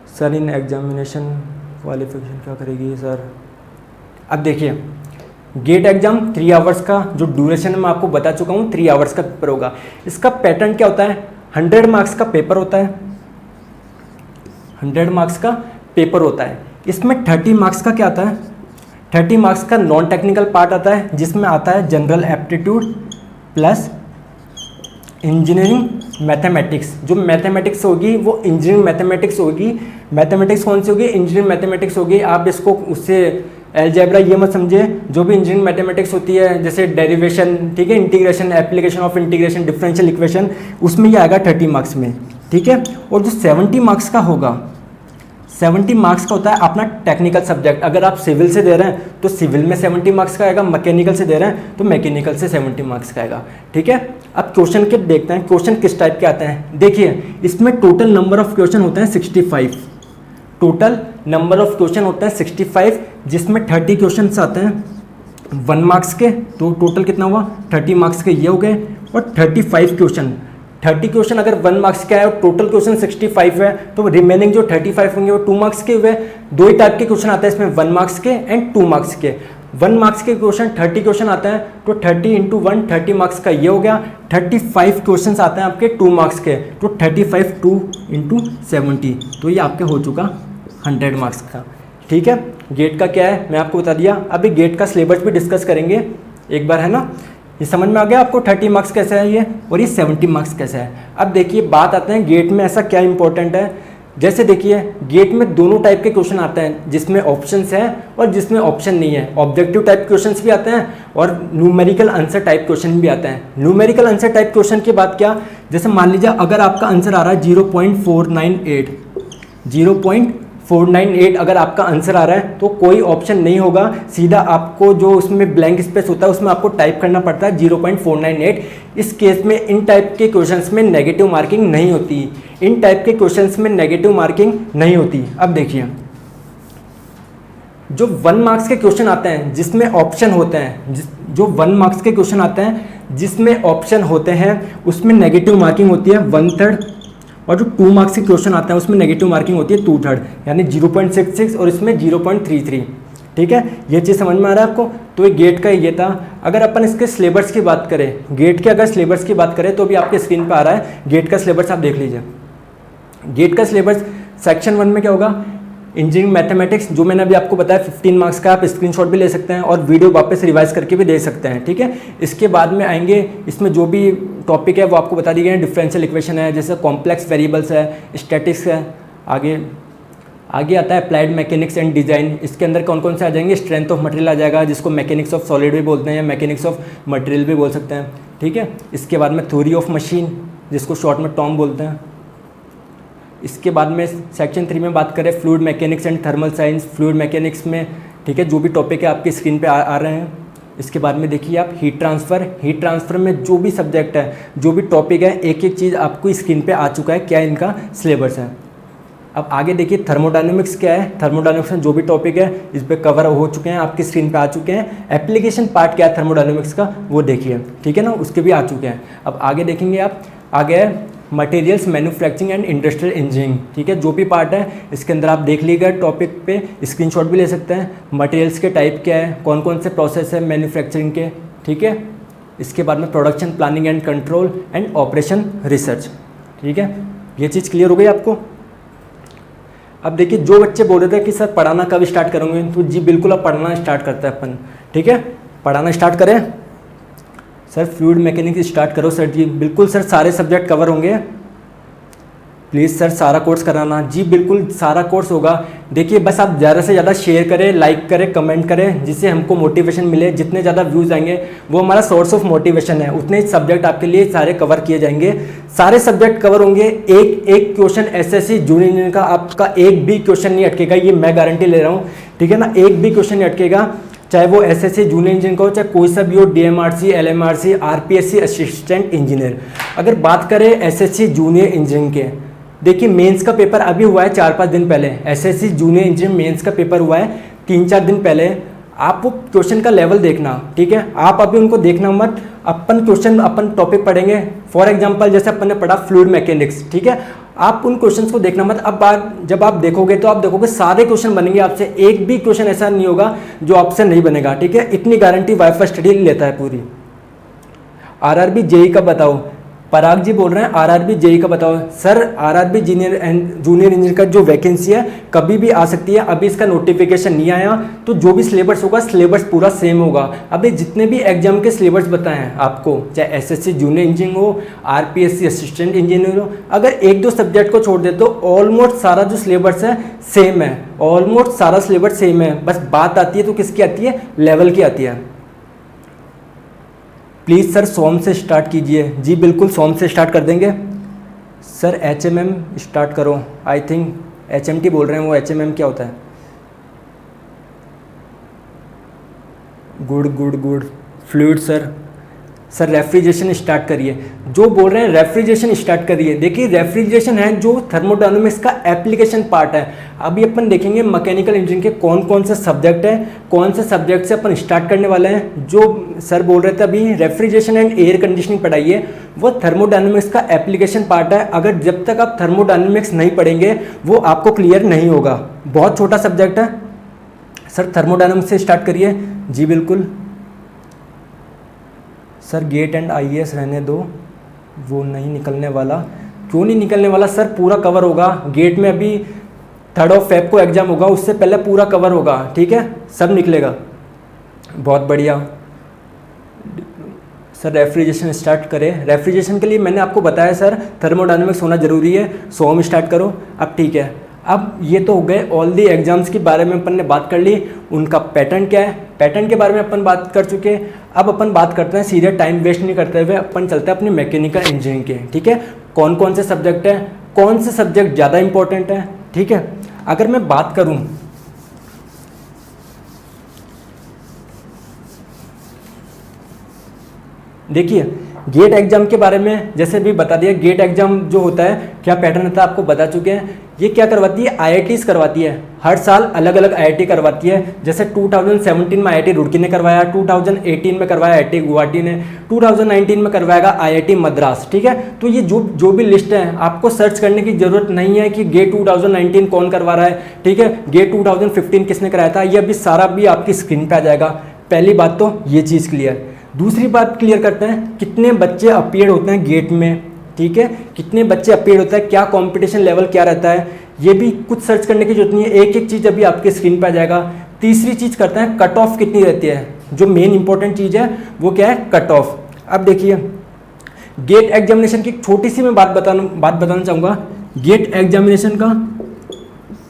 Speaker 1: सर, इन एग्जामिनेशन क्वालिफिकेशन क्या करेगी सर? अब देखिए गेट एग्जाम 3 आवर्स का जो ड्यूरेशन मैं आपको बता चुका हूँ, 3 आवर्स का पेपर होगा। इसका पैटर्न क्या होता है? 100 मार्क्स का पेपर होता है, 100 मार्क्स का पेपर होता है। इसमें 30 मार्क्स का क्या आता है? 30 मार्क्स का नॉन टेक्निकल पार्ट आता है, जिसमें आता है general aptitude plus engineering mathematics. जो मैथमेटिक्स होगी वो इंजीनियरिंग मैथमेटिक्स होगी। मैथमेटिक्स कौन सी होगी? इंजीनियरिंग मैथमेटिक्स होगी। आप इसको उससे अलजेब्रा ये मत समझिए, जो भी इंजीनियरिंग मैथमेटिक्स होती है जैसे डेरिवेशन, ठीक है, integration, application of integration, differential equation, उसमें ये आएगा 30 मार्क्स में। ठीक है, और जो 70 मार्क्स का होगा, 70 मार्क्स का होता है अपना टेक्निकल सब्जेक्ट। अगर आप सिविल से दे रहे हैं तो सिविल में 70 मार्क्स का आएगा, मैकेनिकल से दे रहे हैं तो मैकेनिकल से 70 मार्क्स का आएगा। ठीक है, अब क्वेश्चन के देखते हैं, क्वेश्चन किस टाइप के आते हैं। देखिए इसमें टोटल नंबर ऑफ क्वेश्चन होते हैं 65, टोटल नंबर ऑफ क्वेश्चन होते हैं 65, जिसमें 30 क्वेश्चन आते हैं 1 मार्क्स के, तो टोटल कितना हुआ? 30 मार्क्स के ये हो गए, और 35 क्वेश्चन, 30 क्वेश्चन अगर 1 मार्क्स का है और टोटल क्वेश्चन 65 है, तो रिमेनिंग जो 35 होंगे वो 2 मार्क्स के हुए। 2 ही टाइप के क्वेश्चन आते हैं इसमें, 1 मार्क्स के एंड 2 मार्क्स के। 1 मार्क्स के क्वेश्चन 30 क्वेश्चन आते हैं, तो 30 × 1 30 मार्क्स का ये हो गया। 35 क्वेश्चन आते हैं आपके 2 मार्क्स के, तो 35 2 × 70, तो ये आपके हो चुका 100 मार्क्स का। ठीक है, गेट का क्या है मैं आपको बता दिया। अभी गेट का सिलेबस भी डिस्कस करेंगे एक बार, है ना? ये समझ में आ गया आपको 30 मार्क्स कैसे है ये, और ये 70 मार्क्स कैसे है। अब देखिए बात आते हैं गेट में ऐसा क्या इंपॉर्टेंट है। जैसे देखिए गेट में दोनों टाइप के क्वेश्चन आते हैं, जिसमें ऑप्शंस है और जिसमें ऑप्शन नहीं है। ऑब्जेक्टिव टाइप क्वेश्चंस भी आते हैं और न्यूमेरिकल आंसर टाइप क्वेश्चन भी आते हैं। न्यूमेरिकल आंसर टाइप क्वेश्चन की बात क्या, जैसे मान लीजिए अगर आपका आंसर आ रहा है 0.498, 0.498 अगर आपका आंसर आ रहा है तो कोई ऑप्शन नहीं होगा, सीधा आपको जो उसमें ब्लैंक स्पेस होता है उसमें आपको टाइप करना पड़ता है 0.498। इस केस में इन टाइप के क्वेश्चंस में नेगेटिव मार्किंग नहीं होती, इन टाइप के क्वेश्चंस में नेगेटिव मार्किंग नहीं होती। अब देखिए जो 1 मार्क्स के क्वेश्चन आते हैं जिसमें ऑप्शन होते हैं, जो 1 मार्क्स के क्वेश्चन आते हैं जिसमें ऑप्शन होते हैं उसमें नेगेटिव मार्किंग होती है 1/3, और जो 2 मार्क्स के क्वेश्चन आते हैं उसमें नेगेटिव मार्किंग होती है 2/3, यानी 0.66 और इसमें 0.33। ठीक है, ये चीज़ समझ में आ रहा है आपको? तो ये गेट का ये था। अगर अपन इसके सिलेबस की बात करें, गेट के अगर सिलेबस की बात करें तो भी आपके स्क्रीन पे आ रहा है गेट का सिलेबस, आप देख लीजिए। गेट का सिलेबस सेक्शन 1 में क्या होगा? इंजीनियरिंग मैथमेटिक्स, जो मैंने अभी आपको बताया 15 मार्क्स का, आप स्क्रीनशॉट भी ले सकते हैं और वीडियो वापस रिवाइज करके भी दे सकते हैं। ठीक है, इसके बाद में आएंगे, इसमें जो भी टॉपिक है वो आपको बता दिए गए हैं। डिफरेंशियल इक्वेशन है, जैसे कॉम्प्लेक्स वेरिएबल्स है, स्टैटिक्स है, आगे आता है अप्लाइड मैकेनिक्स एंड डिज़ाइन। इसके अंदर कौन कौन से आ जाएंगे? स्ट्रेंथ ऑफ मटेरियल आ जाएगा, जिसको मैकेनिक्स ऑफ सॉलिड भी बोलते हैं या मैकेनिक्स ऑफ मटेरियल भी बोल सकते हैं। ठीक है। इसके बाद में थ्योरी ऑफ मशीन, जिसको शॉर्ट में टॉम बोलते हैं। इसके बाद में सेक्शन 3 में बात करें fluid mechanics and thermal science, fluid mechanics में, ठीक है, जो भी टॉपिक है आपकी स्क्रीन पे आ रहे हैं। इसके बाद में देखिए आप हीट ट्रांसफ़र में जो भी सब्जेक्ट है, जो भी टॉपिक है, एक एक चीज़ आपको स्क्रीन पे आ चुका है, क्या इनका सिलेबस है। अब आगे देखिए थर्मोडायनेमिक्स क्या है, थर्मोडायनेमिक्स में जो भी टॉपिक है इस पर कवर हो चुके हैं, आपकी स्क्रीन पे आ चुके हैं। एप्लीकेशन पार्ट क्या है थर्मोडायनेमिक्स का वो देखिए, ठीक है ना, उसके भी आ चुके हैं। अब आगे देखेंगे आप, आगे है materials manufacturing and industrial engineering, ठीक है, जो भी पार्ट है इसके अंदर आप देख लीजिएगा, टॉपिक पे स्क्रीनशॉट भी ले सकते हैं। मटेरियल्स के टाइप क्या है, कौन कौन से प्रोसेस है मैन्युफैक्चरिंग के, ठीक है। इसके बाद में production planning and control and operation research, ठीक है, ये चीज़ क्लियर हो गई आपको। अब देखिए जो बच्चे बोल रहे थे कि सर पढ़ाना कब स्टार्ट करोगे, तो जी बिल्कुल अब पढ़ना स्टार्ट करते हैं अपन, ठीक है, पढ़ाना स्टार्ट करें। सर फ्लूइड मैकेनिक्स स्टार्ट करो सर जी, बिल्कुल सर, सारे सब्जेक्ट कवर होंगे, प्लीज़ सर सारा कोर्स कराना, जी बिल्कुल सारा कोर्स होगा। देखिए बस आप ज़्यादा से ज़्यादा शेयर करें, लाइक करें, कमेंट करें, जिससे हमको मोटिवेशन मिले। जितने ज़्यादा व्यूज़ आएंगे वो हमारा सोर्स ऑफ मोटिवेशन है, उतने ही सब्जेक्ट आपके लिए सारे कवर किए जाएंगे, सारे सब्जेक्ट कवर होंगे। एक क्वेश्चन एसएससी जूनियर इंजीनियर का आपका एक भी क्वेश्चन नहीं अटकेगा, ये मैं गारंटी ले रहा हूँ, ठीक है ना, एक भी क्वेश्चन नहीं अटकेगा, चाहे वो एसएससी जूनियर इंजीनियर का हो, चाहे कोई सा भी हो, DMRC, LMRC, RPSC assistant engineer. अगर बात करें एसएससी जूनियर इंजीनियरिंग के, देखिए मेंस का पेपर अभी हुआ है 4-5 दिन पहले, एसएससी जूनियर इंजीनियर मेंस का पेपर हुआ है 3-4 दिन पहले। आप वो क्वेश्चन का लेवल देखना, ठीक है, आप अभी उनको देखना मत, अपन टॉपिक पढ़ेंगे। फॉर एग्जांपल जैसे अपन ने पढ़ा फ्लूइड मैकेनिक्स, ठीक है, आप उन क्वेश्चंस को देखना मत। अब जब आप देखोगे तो आप देखोगे सारे क्वेश्चन बनेंगे आपसे, एक भी क्वेश्चन ऐसा नहीं होगा जो आपसे नहीं बनेगा, ठीक है, इतनी गारंटी वाईफाई स्टडी लेता है पूरी। आरआरबी जेई का बताओ, पराग जी बोल रहे हैं आरआरबी जेई का बताओ। सर आरआरबी जूनियर इंजीनियर का जो वैकेंसी है कभी भी आ सकती है, अभी इसका नोटिफिकेशन नहीं आया, तो जो भी सिलेबस होगा सिलेबस पूरा सेम होगा। अभी जितने भी एग्जाम के सिलेबस बताए हैं आपको, चाहे एसएससी जूनियर इंजीनियर हो, आरपीएससी असिस्टेंट इंजीनियर हो, अगर 1-2 सब्जेक्ट को छोड़ दे तो ऑलमोस्ट सारा जो सिलेबस है सेम है, ऑलमोस्ट सारा सिलेबस सेम है। बस बात आती है तो किसकी आती है, लेवल की आती है। प्लीज़ सर सोम से स्टार्ट कीजिए, जी बिल्कुल सोम से स्टार्ट कर देंगे। सर एचएमएम स्टार्ट करो, आई थिंक एचएमटी बोल रहे हैं, वो एचएमएम क्या होता है। Good fluid sir refrigeration start करिए, जो बोल रहे हैं रेफ्रिजरेशन स्टार्ट करिए। देखिए रेफ्रिजरेशन है जो थर्मोडायनामिक्स का एप्लीकेशन पार्ट है। अभी अपन देखेंगे मैकेनिकल इंजीनियरिंग के कौन कौन से सब्जेक्ट हैं, कौन से सब्जेक्ट से अपन स्टार्ट करने वाले हैं। जो सर बोल रहे थे अभी रेफ्रिजरेशन एंड एयर कंडीशनिंग पढ़ाइए, वो थर्मोडायनामिक्स का एप्लीकेशन पार्ट है। अगर जब तक आप थर्मोडायनामिक्स नहीं पढ़ेंगे वो आपको क्लियर नहीं होगा, बहुत छोटा सब्जेक्ट है। सर थर्मोडायनामिक्स से स्टार्ट करिए, जी बिल्कुल। सर गेट एंड आईएएस रहने दो, वो नहीं निकलने वाला। क्यों नहीं निकलने वाला सर, पूरा कवर होगा। गेट में अभी 3 फेब को एग्ज़ाम होगा, उससे पहले पूरा कवर होगा, ठीक है, सब निकलेगा। बहुत बढ़िया। सर रेफ्रिजरेशन स्टार्ट करें, रेफ्रिजरेशन के लिए मैंने आपको बताया सर थर्मोडायनामिक्स होना ज़रूरी है, सोम स्टार्ट करो। अब ठीक है, अब ये तो हो गए ऑल दी एग्जाम्स के बारे में अपन ने बात कर ली, उनका पैटर्न क्या है, पैटर्न के बारे में अपन बात कर चुके हैं। अब अपन बात करते हैं सीधे टाइम वेस्ट नहीं करते हुए अपन चलते हैं अपनी मैकेनिकल इंजीनियरिंग के, ठीक है। कौन कौन से सब्जेक्ट हैं, कौन से सब्जेक्ट ज़्यादा इंपॉर्टेंट है, ठीक है। अगर मैं बात करूँ देखिए गेट एग्जाम के बारे में जैसे भी बता दिया, गेट एग्जाम जो होता है क्या पैटर्न होता है आपको बता चुके हैं। ये क्या करवाती है, आईआईटीज करवाती है, हर साल अलग अलग आईआईटी करवाती है। जैसे 2017 में आईआईटी रुड़की ने करवाया, 2018 में करवाया आईआईटी गुवाहाटी ने, 2019 में करवाएगा आईआईटी मद्रास, ठीक है। तो ये जो भी लिस्ट है आपको सर्च करने की जरूरत नहीं है कि गेट 2019 कौन करवा रहा है, ठीक है, गेट 2015 किसने कराया था, ये अभी सारा भी आपकी स्क्रीन पर आ जाएगा। पहली बात तो ये चीज़ क्लियर। दूसरी बात क्लियर करते हैं, कितने बच्चे अपीयर होते हैं गेट में, ठीक है, कितने बच्चे अपीयर होता है, क्या कंपटीशन लेवल क्या रहता है, ये भी कुछ सर्च करने की जरूरत नहीं है, एक एक चीज़ अभी आपके स्क्रीन पे आ जाएगा। तीसरी चीज़ करते हैं कट ऑफ कितनी रहती है, जो मेन इंपॉर्टेंट चीज़ है वो क्या है, कट ऑफ। अब देखिए गेट एग्जामिनेशन की छोटी सी मैं बात बताना चाहूँगा। गेट एग्जामिनेशन का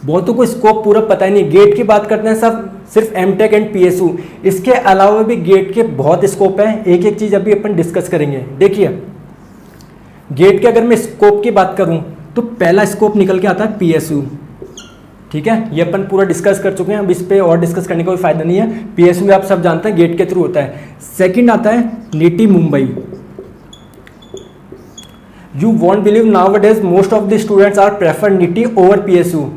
Speaker 1: बहुतों को स्कोप पूरा पता ही नहीं, गेट की बात करते हैं सब सिर्फ एमटेक एंड पीएसयू। इसके अलावा भी गेट के बहुत स्कोप है, एक एक चीज़ अभी अपन डिस्कस करेंगे। देखिए गेट के अगर मैं स्कोप की बात करूं तो पहला स्कोप निकल के आता है पीएसयू, ठीक है, ये अपन पूरा डिस्कस कर चुके हैं, अब इस पे और डिस्कस करने का कोई फायदा नहीं है। पीएसयू आप सब जानते हैं गेट के थ्रू होता है। सेकंड आता है NITIE Mumbai. You won't believe nowadays most of the students are prefer NITIE over PSU.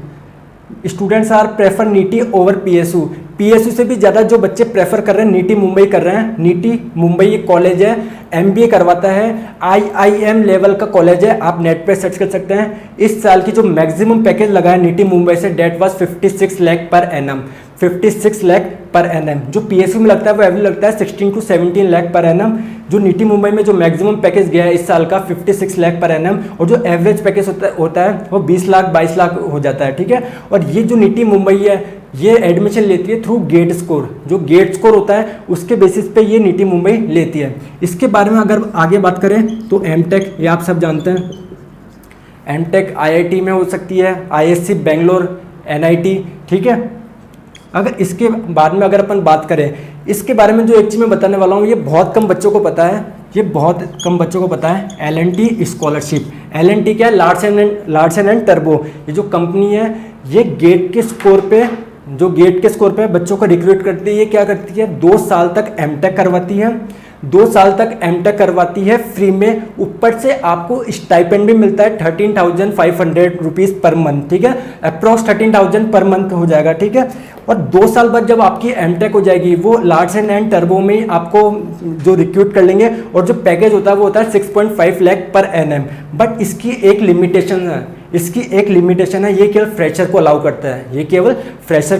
Speaker 1: Students are prefer NITIE over PSU. PSU से भी ज़्यादा जो बच्चे प्रेफर कर रहे हैं नीटी मुंबई कर रहे हैं। नीटी मुंबई एक कॉलेज है, एमबीए करवाता है, आईआईएम लेवल का कॉलेज है, आप नेट पे सर्च कर सकते हैं। इस साल की जो मैक्सिमम पैकेज लगा है नीटी मुंबई से, date was 56 lakh per annum. 56 lakh per annum. जो पीएसयू में लगता है वो एवरेज लगता है 16 to 17 लाख पर एनम। जो नीटी मुंबई में जो मैक्सिमम पैकेज गया है इस साल का 56 लाख पर एनम, और जो एवरेज पैकेज होता है वो 20 लाख 22 लाख हो जाता है, ठीक है। और ये जो नीटी मुंबई है ये एडमिशन लेती है थ्रू गेट स्कोर। जो गेट स्कोर होता है उसके बेसिस पे ये नीटी मुंबई लेती है। इसके बारे में अगर आगे बात करें तो एमटेक, ये आप सब जानते हैं, एमटेक आईआईटी में हो सकती है, आईएससी बेंगलोर, एनआईटी, ठीक है। अगर इसके बाद में अगर अपन बात करें इसके बारे में, जो एक चीज़ मैं बताने वाला हूँ ये बहुत कम बच्चों को पता है, ये बहुत कम बच्चों को पता है। LNT scholarship. एलएनटी क्या है? Larsen and turbo. ये जो कंपनी है ये गेट के स्कोर पे बच्चों को रिक्रूट करती है। ये क्या करती है? 2 साल तक एमटेक करवाती है, 2 साल तक एमटेक करवाती है फ्री में। ऊपर से आपको स्टाइपेंड भी मिलता है 13,500 रुपीज़ पर मंथ, ठीक है। अप्रॉक्स 13,000 पर मंथ हो जाएगा, ठीक है। और 2 साल बाद जब आपकी एमटेक हो जाएगी वो लार्सन एंड टर्बो में आपको जो रिक्रूट कर लेंगे, और जो पैकेज होता है वो होता है 6.5 लाख पर एनएम। बट इसकी एक लिमिटेशन है, ये केवल फ्रेशर को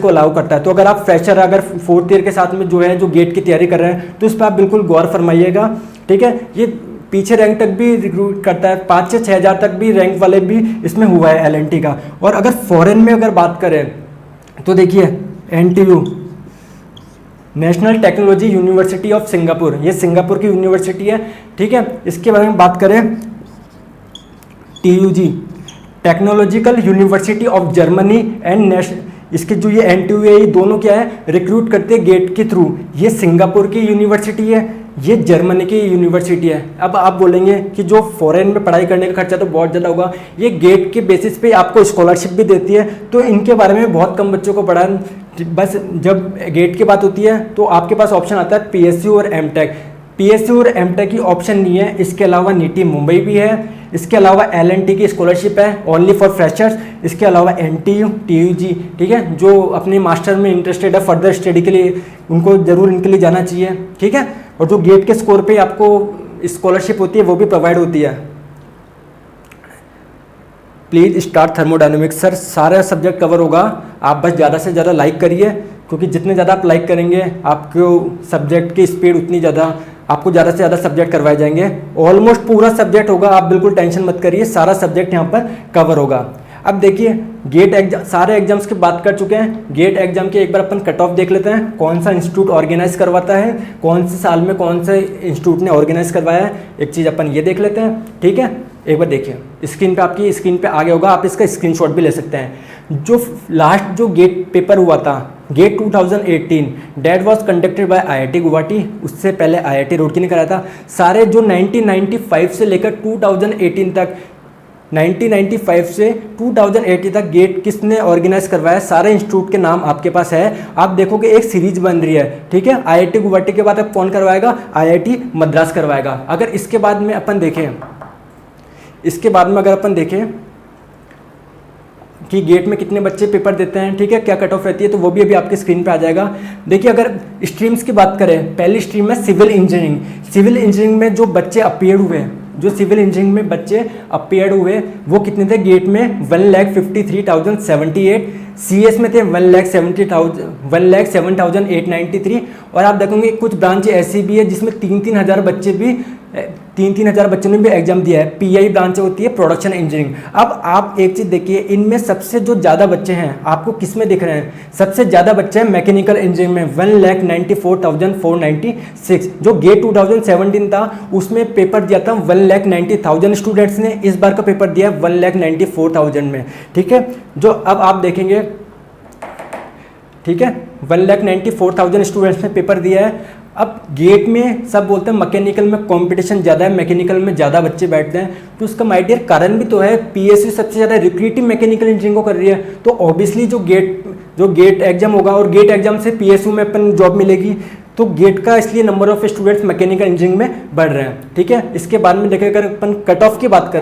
Speaker 1: अलाउ करता है, तो अगर आप फ्रेशर अगर 4th ईयर के साथ में जो गेट की तैयारी कर रहे हैं तो इस पर आप बिल्कुल गौर फरमाइएगा, ठीक है। ये पीछे रैंक तक भी रिक्रूट करता है, 5 से 6 हज़ार तक भी रैंक वाले भी इसमें हुआ है एलएनटी का। और अगर फॉरेन में अगर बात करें तो देखिए NTU, national technology university of Singapore, ये सिंगापुर की यूनिवर्सिटी है, ठीक है। इसके बारे में बात करें TUG, technological university of Germany and इसके जो ये एनटीयू है ये दोनों क्या है? रिक्रूट करते हैं गेट के थ्रू। ये सिंगापुर की यूनिवर्सिटी है, ये जर्मनी की यूनिवर्सिटी है। अब आप बोलेंगे कि जो फॉरेन में पढ़ाई करने का खर्चा तो बहुत ज़्यादा होगा, ये गेट के बेसिस पे आपको स्कॉलरशिप भी देती है, तो इनके बारे में बहुत कम बच्चों को पढ़ा। बस जब गेट की बात होती है तो आपके पास ऑप्शन आता है पीएसयू और एमटेक। पीएसयू और एमटेक की ऑप्शन नहीं है, इसके अलावा नीटी मुंबई भी है, इसके अलावा एलएनटी की स्कॉलरशिप है ओनली फॉर फ्रेशर्स, इसके अलावा एनटीयू, टीयूजी, ठीक है। जो अपने मास्टर में इंटरेस्टेड है फर्दर स्टडी के लिए उनको ज़रूर इनके लिए जाना चाहिए, ठीक है। और जो गेट के स्कोर पे आपको स्कॉलरशिप होती है वो भी प्रोवाइड होती है। Please start thermodynamics. सर सारा सब्जेक्ट कवर होगा, आप बस ज़्यादा से ज़्यादा लाइक करिए, क्योंकि जितने ज़्यादा आप लाइक करेंगे आपको सब्जेक्ट की स्पीड उतनी ज़्यादा, आपको ज़्यादा से ज़्यादा सब्जेक्ट करवाए जाएंगे। ऑलमोस्ट पूरा सब्जेक्ट होगा, आप बिल्कुल टेंशन मत करिए, सारा सब्जेक्ट यहाँ पर कवर होगा। अब देखिए गेट एग्जाम, सारे एग्जाम्स की बात कर चुके हैं। गेट एग्जाम के एक बार अपन कट ऑफ देख लेते हैं, कौन सा इंस्टीट्यूट ऑर्गेनाइज करवाता है, कौन से साल में कौन से इंस्टीट्यूट ने ऑर्गेनाइज करवाया है, एक चीज़ अपन ये देख लेते हैं, ठीक है। एक बार देखिए स्क्रीन पे, आपकी स्क्रीन पे आ गया होगा, आप इसका स्क्रीनशॉट भी ले सकते हैं। जो लास्ट जो गेट पेपर हुआ था GATE 2018 that was conducted by IIT Guwahati, उससे पहले आईआईटी रुड़की ने कराया था। सारे जो 1995 से लेकर 2018 तक, 1995 से 2018 तक गेट किसने ऑर्गेनाइज करवाया, सारे इंस्टीट्यूट के नाम आपके पास है। आप देखोगे एक सीरीज बन रही है, ठीक है। आईआईटी गुवाहाटी के बाद अब कौन करवाएगा? आईआईटी मद्रास करवाएगा। अगर इसके बाद में अपन देखें, कि गेट में कितने बच्चे पेपर देते हैं, ठीक है, क्या कट ऑफ रहती है, तो वो भी अभी आपकी स्क्रीन पे आ जाएगा। देखिए अगर स्ट्रीम्स की बात करें, पहली स्ट्रीम है सिविल इंजीनियरिंग। सिविल इंजीनियरिंग में जो बच्चे अपीयर हुए, जो सिविल इंजीनियरिंग में बच्चे अपीयर हुए वो कितने थे? गेट में 1,53,078, सीएस में थे 1,07,893। और आप देखोगे कुछ ब्रांच ऐसी भी है जिसमें 3-3 हज़ार बच्चे भी, 3-3 हज़ार बच्चों ने भी एग्जाम दिया है। पीआई ब्रांच होती है प्रोडक्शन इंजीनियरिंग। अब आप एक चीज़ देखिए, इनमें सबसे जो ज़्यादा बच्चे हैं आपको किस में दिख रहे हैं? सबसे ज़्यादा बच्चे हैं मैकेनिकल इंजीनियरिंग में, 1,94,496। जो गेट 2017 था उसमें पेपर दिया था 1,90,000 स्टूडेंट्स ने, इस बार का पेपर दिया 1,94,000 में, ठीक है। जो अब आप देखेंगे ठीक है, 1,94,000 स्टूडेंट्स ने पेपर दिया है। अब गेट में सब बोलते हैं मैकेनिकल में कंपटीशन ज़्यादा है, मैकेनिकल में ज़्यादा बच्चे बैठते हैं, तो उसका माय डियर कारण भी तो है, पीएसयू सबसे ज़्यादा रिक्रूटिंग मैकेनिकल इंजीनियरिंग को कर रही है, तो ऑब्वियसली जो गेट एग्जाम होगा और गेट एग्जाम से पीएसयू में अपन जॉब मिलेगी, तो गेट का इसलिए number of students mechanical engineering में बढ़ रहे हैं। ठीक है, इसके बाद में देखें अगर अपन कट ऑफ की बात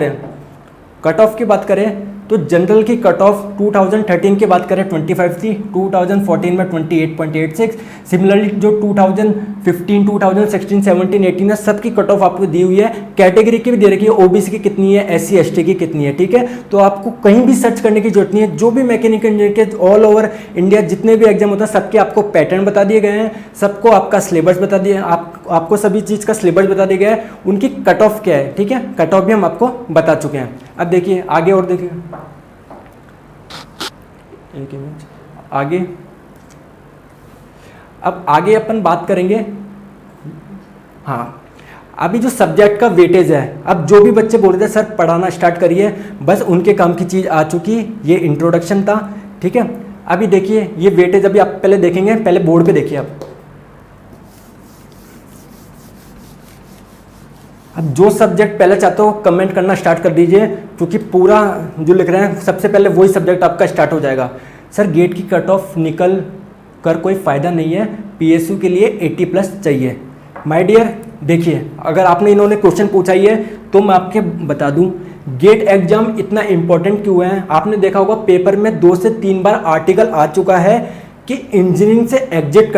Speaker 1: करें तो जनरल की कट ऑफ 2013 की बात करें 25 थी, 2014 में 28.86, सिमिलरली जो 2015, 2016, 17, 18 है सबकी कट ऑफ आपको दी हुई है। कैटेगरी की भी दे रखी है, ओबीसी की कितनी है, एससी एसटी की कितनी है। ठीक है, तो आपको कहीं भी सर्च करने की जरूरत नहीं है, जो भी मैकेनिकल इंजीनियरिंग के ऑल ओवर इंडिया जितने भी एग्जाम होता है सबके आपको पैटर्न बता दिए गए हैं, सबको आपका सिलेबस बता दिए, आपको सभी चीज़ का सिलेबस बता दिया गया है, उनकी कट ऑफ क्या है। ठीक है, कट ऑफ भी हम आपको बता चुके हैं। अब देखिए आगे और देखिए, एक इमेज आगे, अब आगे अपन बात करेंगे। हाँ, अभी जो सब्जेक्ट का वेटेज है, अब जो भी बच्चे बोल रहे थे सर पढ़ाना स्टार्ट करिए, बस उनके काम की चीज़ आ चुकी, ये इंट्रोडक्शन था। ठीक है, अभी देखिए ये वेटेज अभी आप पहले देखेंगे, पहले बोर्ड पे देखिए आप। अब जो सब्जेक्ट पहले चाहते हो कमेंट करना स्टार्ट कर दीजिए, क्योंकि पूरा जो लिख रहे हैं सबसे पहले वही सब्जेक्ट आपका स्टार्ट हो जाएगा। सर गेट की कट ऑफ निकल कर कोई फ़ायदा नहीं है, पीएसयू के लिए 80+ चाहिए। माय डियर देखिए, अगर आपने इन्होंने क्वेश्चन पूछा ही है तो मैं आपके बता दूं गेट एग्जाम इतना इम्पोर्टेंट क्यों है। आपने देखा होगा पेपर में 2 से 3 बार आर्टिकल आ चुका है कि इंजीनियरिंग से एग्जिट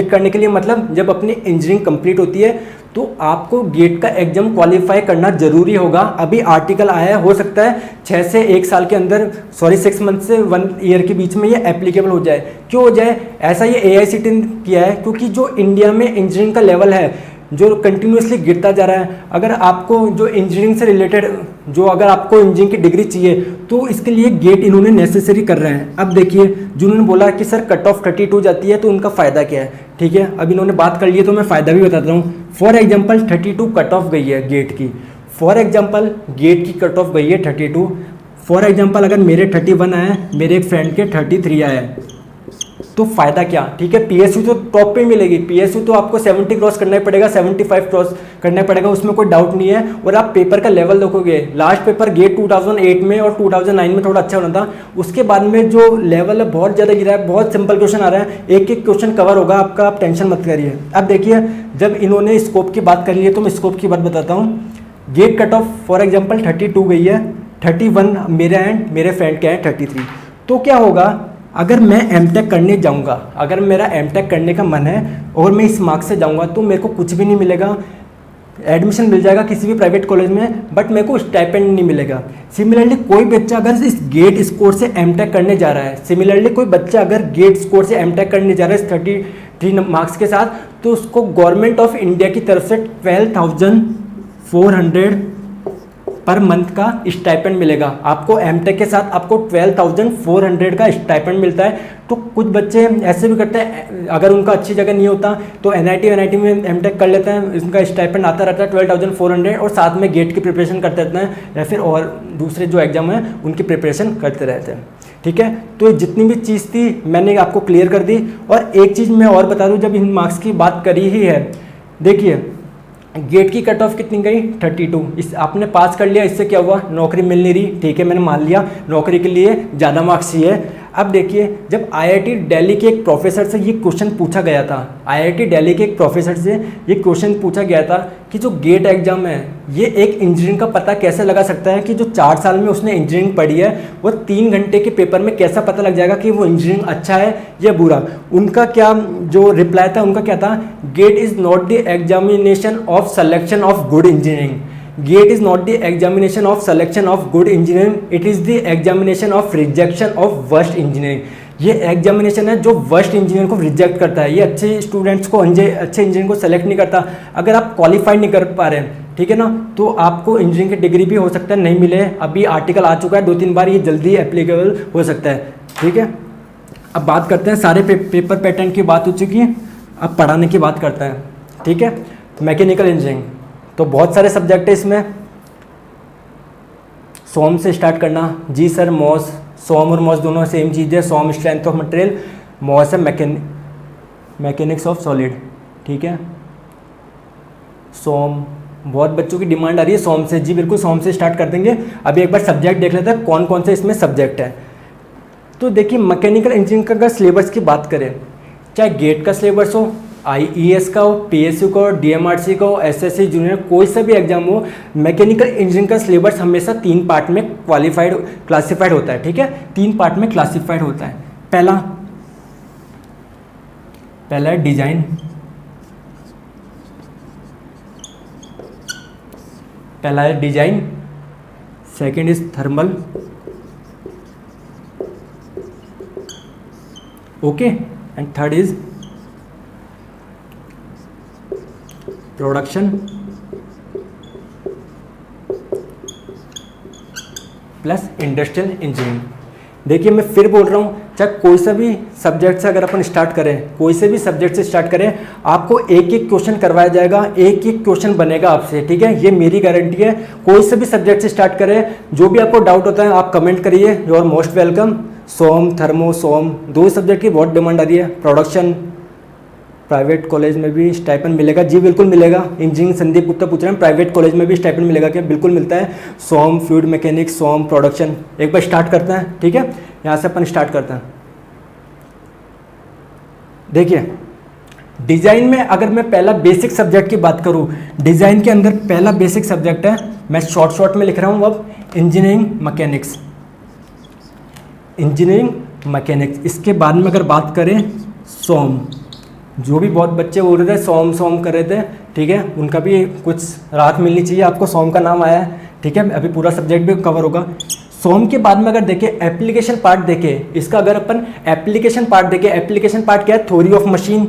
Speaker 1: करने के लिए मतलब जब अपनी इंजीनियरिंग कंप्लीट होती है तो आपको गेट का एग्जाम क्वालिफाई करना जरूरी होगा। अभी आर्टिकल आया है, हो सकता है 6 से 1 साल के अंदर 6 मंथ से 1 ईयर के बीच में ये एप्लीकेबल हो जाए। क्यों हो जाए ऐसा, ये AICTE ने किया है क्योंकि जो इंडिया में इंजीनियरिंग का लेवल है जो कंटिन्यूसली गिरता जा रहा है। अगर आपको जो इंजीनियरिंग से रिलेटेड अगर आपको इंजीनियरिंग की डिग्री चाहिए तो इसके लिए गेट इन्होंने नेसेसरी कर रहे हैं। अब देखिए जिन्होंने बोला कि सर कट ऑफ 32 जाती है तो उनका फ़ायदा क्या है। ठीक है, अब इन्होंने बात कर ली है तो मैं फ़ायदा भी बताता हूँ। फॉर एग्जाम्पल 32 कट ऑफ गई है गेट की, फॉर एग्जाम्पल गेट की कट ऑफ गई है 32। फॉर एग्जाम्पल अगर मेरे 31 आए, मेरे एक फ्रेंड के 33 आए, तो फ़ायदा क्या। ठीक है, पीएसयू तो टॉप पे मिलेगी, पीएसयू तो आपको 70 क्रॉस करना ही पड़ेगा, 75 क्रॉस करना पड़ेगा, उसमें कोई डाउट नहीं है। और आप पेपर का लेवल देखोगे, लास्ट पेपर गेट 2008 में और 2009 में थोड़ा अच्छा होना था, उसके बाद में जो लेवल है बहुत ज़्यादा गिरा है, बहुत सिंपल क्वेश्चन आ रहा है, एक एक क्वेश्चन कवर होगा आपका, आप टेंशन मत करिए। अब देखिए जब इन्होंने स्कोप की बात कर ली है तो मैं स्कोप की बात बताता हूँ। GATE cut off for example 32 गई है, 31 मेरे एंड मेरे फ्रेंड के हैं 33। तो क्या होगा, अगर मैं एमटेक करने जाऊंगा, अगर मेरा एमटेक करने का मन है और मैं इस मार्क्स से जाऊंगा तो मेरे को कुछ भी नहीं मिलेगा, एडमिशन मिल जाएगा किसी भी प्राइवेट कॉलेज में बट मेरे को स्टाइपेंड नहीं मिलेगा। सिमिलरली कोई बच्चा अगर इस गेट स्कोर से एमटेक करने जा रहा है, सिमिलरली कोई बच्चा अगर गेट स्कोर से एमटेक करने जा रहा है 33 मार्क्स के साथ, तो उसको गवर्नमेंट ऑफ इंडिया की तरफ से 12,400 पर मंथ का स्टाइपेंड मिलेगा। आपको एमटेक के साथ आपको 12,400 का स्टाइपेंड मिलता है। तो कुछ बच्चे ऐसे भी करते हैं, अगर उनका अच्छी जगह नहीं होता तो एनआईटी में एमटेक कर लेते हैं, उनका स्टाइपेंड आता रहता है 12,400 और साथ में गेट की प्रिपरेशन करते रहते हैं या फिर और दूसरे जो एग्जाम हैं उनकी प्रिपरेशन करते रहते हैं। ठीक है, तो जितनी भी चीज़ थी मैंने आपको क्लियर कर दी। और एक चीज़ मैं और बता दूँ, जब इन मार्क्स की बात करी ही है, देखिए गेट की कट ऑफ कितनी गई 32, इस आपने पास कर लिया, इससे क्या हुआ, नौकरी मिल नहीं रही। ठीक है, मैंने मान लिया नौकरी के लिए ज़्यादा मार्क्स चाहिए। अब देखिए जब आईआईटी दिल्ली के एक प्रोफेसर से ये क्वेश्चन पूछा गया था, आईआईटी दिल्ली के एक प्रोफेसर से ये क्वेश्चन पूछा गया था कि जो गेट एग्जाम है ये एक इंजीनियरिंग का पता कैसे लगा सकता है कि जो 4 साल में उसने इंजीनियरिंग पढ़ी है वो 3 घंटे के पेपर में कैसा पता लग जाएगा कि वो इंजीनियरिंग अच्छा है या बुरा। उनका क्या जो रिप्लाई था, उनका क्या था, GATE is not the examination of selection of good engineering, GATE is not the examination of selection of good engineering, it is the examination of rejection of worst engineering. ये एग्जामिनेशन है जो worst engineer को reject करता है, ये अच्छे students को अच्छे इंजीनियर को सेलेक्ट नहीं करता। अगर आप क्वालिफाई नहीं कर पा रहे हैं, ठीक है ना, तो आपको इंजीनियरिंग की डिग्री भी हो सकता है नहीं मिले। अभी आर्टिकल आ चुका है 2-3 बार, ये जल्दी एप्लीकेबल हो सकता है। ठीक है, अब बात करते हैं, सारे पेपर पैटर्न की बात हो चुकी है, अब पढ़ाने की बात करते हैं। ठीक है, मैकेनिकल इंजीनियरिंग तो बहुत सारे सब्जेक्ट है इसमें। सोम से स्टार्ट करना, जी सर, मॉस, सोम और मॉस दोनों सेम चीज़ है। सोम स्ट्रेंथ ऑफ मटेरियल, मॉस है मैकेनिक्स ऑफ सॉलिड, ठीक है। सोम, बहुत बच्चों की डिमांड आ रही है सोम से। जी बिल्कुल, सोम से स्टार्ट कर देंगे। अभी एक बार सब्जेक्ट देख लेते हैं कौन कौन से इसमें सब्जेक्ट है। तो देखिए मैकेनिकल इंजीनियरिंग का अगर सिलेबस की बात करें, चाहे गेट का सिलेबस हो, IES का हो, PSU का हो, DMRC का हो, SSC जूनियर, कोई सा भी एग्जाम हो, मैकेनिकल इंजीनियरिंग का सिलेबस हमेशा 3 पार्ट में क्लासिफाइड होता है, ठीक है। 3 पार्ट में क्लासिफाइड होता है। पहला है design, second is thermal, okay, and third is production plus industrial engineering. देखिए मैं फिर बोल रहा हूँ, चाहे कोई सा भी सब्जेक्ट से अगर अपन स्टार्ट करें, कोई से भी सब्जेक्ट से स्टार्ट करें, आपको एक एक क्वेश्चन करवाया जाएगा, एक एक क्वेश्चन बनेगा आपसे, ठीक है। ये मेरी गारंटी है। कोई से भी सब्जेक्ट से स्टार्ट करें, जो भी आपको डाउट होता है आप कमेंट करिए, you are most welcome. SOM, thermo, SOM, 2 subject की बहुत डिमांड आ रही है। प्रोडक्शन, प्राइवेट कॉलेज में भी स्टाइपेंड मिलेगा, जी बिल्कुल मिलेगा। इंजीनियरिंग संदीप गुप्ता पूछ रहे हैं प्राइवेट कॉलेज में भी स्टाइपेंड मिलेगा क्या? बिल्कुल मिलता है। सोम, फ्लूइड मैकेनिक्स, सोम, प्रोडक्शन। एक बार स्टार्ट करते हैं, ठीक है, यहाँ से अपन स्टार्ट करते हैं। देखिए डिज़ाइन में अगर मैं पहला बेसिक सब्जेक्ट की बात करूँ, डिज़ाइन के अंदर पहला बेसिक सब्जेक्ट है, मैं शॉर्ट में लिख रहा हूँ अब, इंजीनियरिंग मैकेनिक्स। इसके बाद में अगर बात करें सोम, जो भी बहुत बच्चे बोल रहे थे सोम कर रहे थे, ठीक है, उनका भी कुछ राहत मिलनी चाहिए। आपको सोम का नाम आया है, ठीक है, अभी पूरा सब्जेक्ट भी कवर होगा। सोम के बाद में अगर देखें एप्लीकेशन पार्ट देखें, इसका अगर अपन एप्लीकेशन पार्ट देखें, एप्लीकेशन पार्ट क्या है? Theory of machine.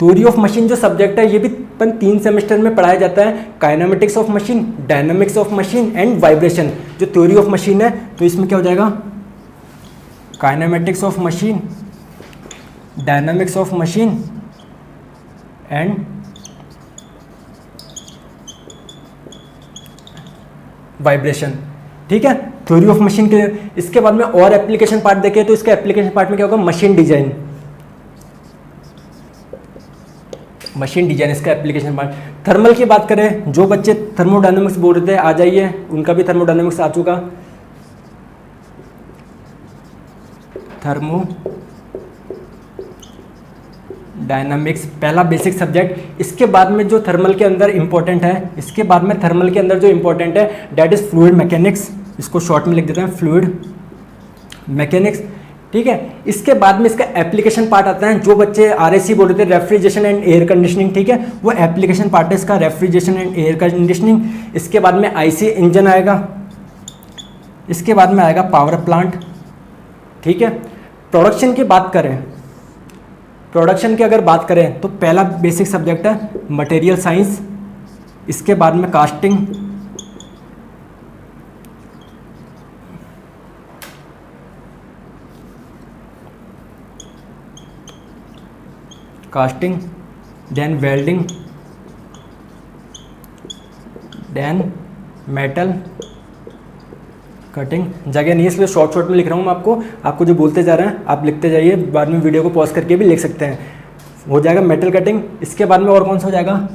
Speaker 1: Theory of machine जो सब्जेक्ट है ये भी अपन 3 सेमेस्टर में पढ़ाया जाता है। Kinematics of machine, dynamics of machine and vibration. जो थ्योरी ऑफ मशीन है तो इसमें क्या हो जाएगा? Kinematics of machine, dynamics of machine and vibration, ठीक है, थ्योरी ऑफ मशीन के। इसके बाद में और एप्लीकेशन पार्ट देखें तो इसका एप्लीकेशन पार्ट में क्या होगा? मशीन डिजाइन, इसका एप्लीकेशन पार्ट। थर्मल की बात करें, जो बच्चे थर्मोडायनामिक्स बोल रहे थे आ जाइए, उनका भी थर्मोडायनामिक्स आ चुका। थर्मो डायनामिक्स पहला बेसिक सब्जेक्ट। इसके बाद में जो थर्मल के अंदर इंपॉर्टेंट है, दैट इज फ्लूइड मैकेनिक्स। इसको शॉर्ट में लिख देते हैं, फ्लूइड मैकेनिक्स, ठीक है। इसके बाद में इसका एप्लीकेशन पार्ट आता है। जो बच्चे RAC बोल रहे थे, रेफ्रिजरेशन एंड एयर कंडीशनिंग, ठीक है, वो एप्लीकेशन पार्ट है इसका, रेफ्रिजरेशन एंड एयर कंडीशनिंग। इसके बाद में IC इंजन आएगा, इसके बाद में आएगा पावर प्लांट, ठीक है। प्रोडक्शन की अगर बात करें तो पहला बेसिक सब्जेक्ट है मटेरियल साइंस। इसके बाद में casting, then welding, then metal cutting. जगह नहीं है इसलिए शॉर्ट में लिख रहा हूँ मैं आपको जो बोलते जा रहे हैं आप लिखते जाइए, बाद में वीडियो को पॉज करके भी लिख सकते हैं। हो जाएगा मेटल कटिंग। इसके बाद में और कौन सा हो जाएगा?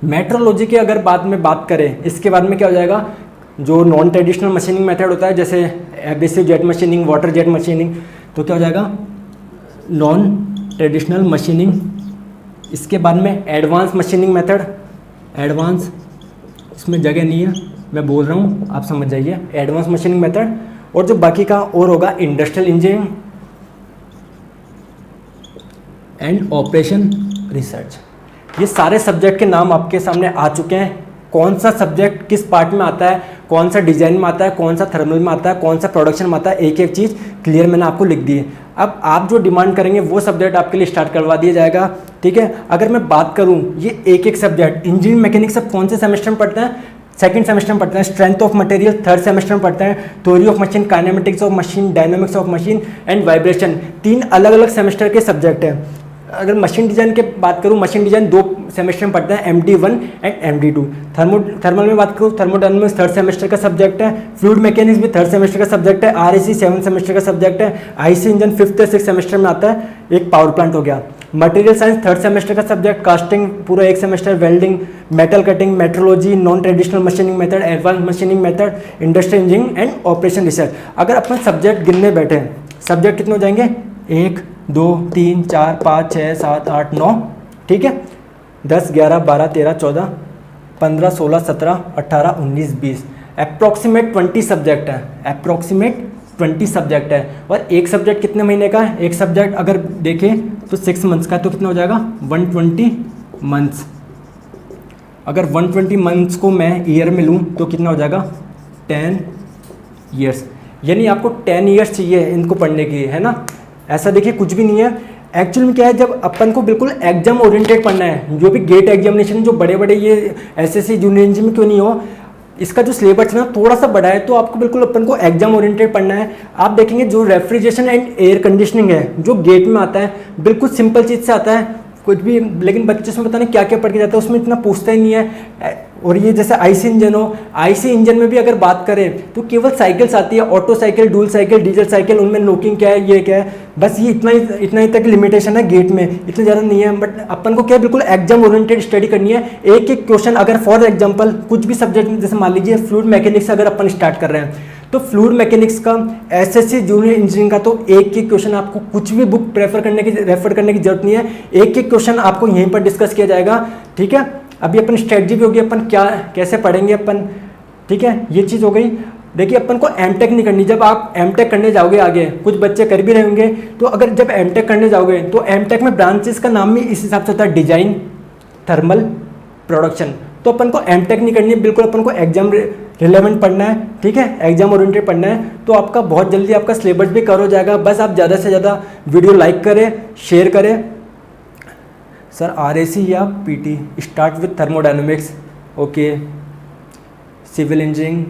Speaker 1: मेट्रोलॉजी की अगर बाद में बात करें, इसके बाद में क्या हो जाएगा? जो नॉन ट्रेडिशनल मशीनिंग मेथड होता है, जैसे abrasive jet machining, water jet machining, तो क्या हो जाएगा? Non traditional machining. इसके बाद में एडवांस मशीनिंग मेथड, एडवांस, इसमें जगह नहीं है, मैं बोल रहा हूँ आप समझ जाइए, एडवांस मशीनिंग मेथड। और जो बाकी का और होगा industrial engineering and operation research. ये सारे सब्जेक्ट के नाम आपके सामने आ चुके हैं। कौन सा सब्जेक्ट किस पार्ट में आता है, कौन सा डिजाइन में आता है, कौन सा थर्मल में आता है, कौन सा प्रोडक्शन में आता है, एक एक चीज़ क्लियर मैंने आपको लिख दी है। अब आप जो डिमांड करेंगे वो सब्जेक्ट आपके लिए स्टार्ट करवा दिया जाएगा, ठीक है। अगर मैं बात करूं ये एक एक सब्जेक्ट, इंजीनियरिंग मैकेनिक्स सब कौन से सेमेस्टर में पढ़ते हैं? 2nd सेमेस्टर में पढ़ते हैं। Strength of material 3rd semester में पढ़ते हैं। Theory of machine, kinematics of machine, dynamics of machine and vibration, 3 अलग अलग सेमेस्टर के सब्जेक्ट हैं। अगर मशीन डिज़ाइन की बात करूँ, मशीन डिज़ाइन 2 सेमेस्टर में पढ़ते हैं MD1 एंड MD2। थर्मल में बात करूँ, थर्मोडायनामिक्स थर्ड सेमेस्टर का सब्जेक्ट है, फ्लूइड मैकेनिक्स भी थर्ड सेमेस्टर का सब्जेक्ट है, RAC 7th सेमेस्टर का सब्जेक्ट है, IC इंजन 5th या 6th सेमेस्टर में आता है, एक पावर प्लांट हो गया। मटेरियल साइंस थर्ड सेमेस्टर का सब्जेक्ट, कास्टिंग पूरा एक semester, welding, metal cutting, metrology, non traditional machining method, advance machining method, industrial engineering and operation research. अगर अपन सब्जेक्ट गिनने बैठे, सब्जेक्ट कितने हो जाएंगे? 1 2 3 4 5 6 7 8 9, ठीक है, 10 11 12 13 14 15 16 17 18 19 20, अप्रॉक्सीमेट 20 सब्जेक्ट है, अप्रॉक्सीमेट 20 सब्जेक्ट है। और एक सब्जेक्ट कितने महीने का है? एक सब्जेक्ट अगर देखें तो 6 मंथ्स का, तो कितना हो जाएगा? 120 मंथ्स। अगर 120 मंथ्स को मैं ईयर में लूँ तो कितना हो जाएगा? 10 ईयर्स। यानी आपको 10 ईयर्स चाहिए इनको पढ़ने के लिए, है ना? ऐसा देखिए कुछ भी नहीं है। एक्चुअल में क्या है, जब अपन को बिल्कुल एग्जाम ओरिएंटेड पढ़ना है, जो भी गेट एग्जामिनेशन जो बड़े बड़े ये SSC जूनियर इंजीनियरिंग में क्यों नहीं हो, इसका जो सिलेबस है ना थोड़ा सा बड़ा है, तो आपको बिल्कुल अपन को एग्जाम ओरिएंटेड पढ़ना है। आप देखेंगे जो रेफ्रिजरेशन एंड एयर कंडीशनिंग है जो गेट में आता है, बिल्कुल सिंपल चीज़ से आता है कुछ भी, लेकिन बच्चे उसमें पता नहीं क्या क्या पढ़ के जाता है, उसमें इतना पूछता ही नहीं है। और ये जैसे IC इंजन हो, IC इंजन में भी अगर बात करें तो केवल साइकिल्स आती है, auto cycle, dual cycle, diesel cycle, उनमें नोकिंग क्या है, ये क्या है, बस ये इतना ही तक लिमिटेशन है गेट में, इतना ज़्यादा नहीं है। बट अपन को क्या बिल्कुल एग्जाम ओरिएंटेड स्टडी करनी है। एक एक क्वेश्चन, अगर फॉर एग्जाम्पल कुछ भी सब्जेक्ट में, जैसे मान लीजिए फ्लूइड मैकेनिक्स अगर अपन स्टार्ट कर रहे हैं, तो फ्लूइड मैकेनिक्स का SSC जूनियर इंजीनियरिंग का तो एक एक क्वेश्चन, आपको कुछ भी बुक रेफर करने की जरूरत नहीं है, एक एक क्वेश्चन आपको यहीं पर डिस्कस किया जाएगा, ठीक है। अभी अपन स्ट्रेटजी भी होगी, अपन क्या कैसे पढ़ेंगे अपन, ठीक है, ये चीज़ हो गई। देखिए अपन को M.Tech नहीं करनी। जब आप M.Tech करने जाओगे आगे, कुछ बच्चे कर भी रहे होंगे, तो अगर जब M.Tech करने जाओगे तो M.Tech में ब्रांचेस का नाम भी इस हिसाब से होता है, डिजाइन, थर्मल, प्रोडक्शन। तो अपन को M.Tech नहीं करनी है, बिल्कुल अपन को एग्जाम रिलेवेंट पढ़ना है, ठीक है, एग्जाम ओरिएंटेड पढ़ना है। तो आपका बहुत जल्दी आपका सिलेबस भी कवर हो जाएगा। बस आप ज़्यादा से ज़्यादा वीडियो लाइक करें, शेयर करें। सर RAC या PT, start with thermodynamics, okay. Civil engineering,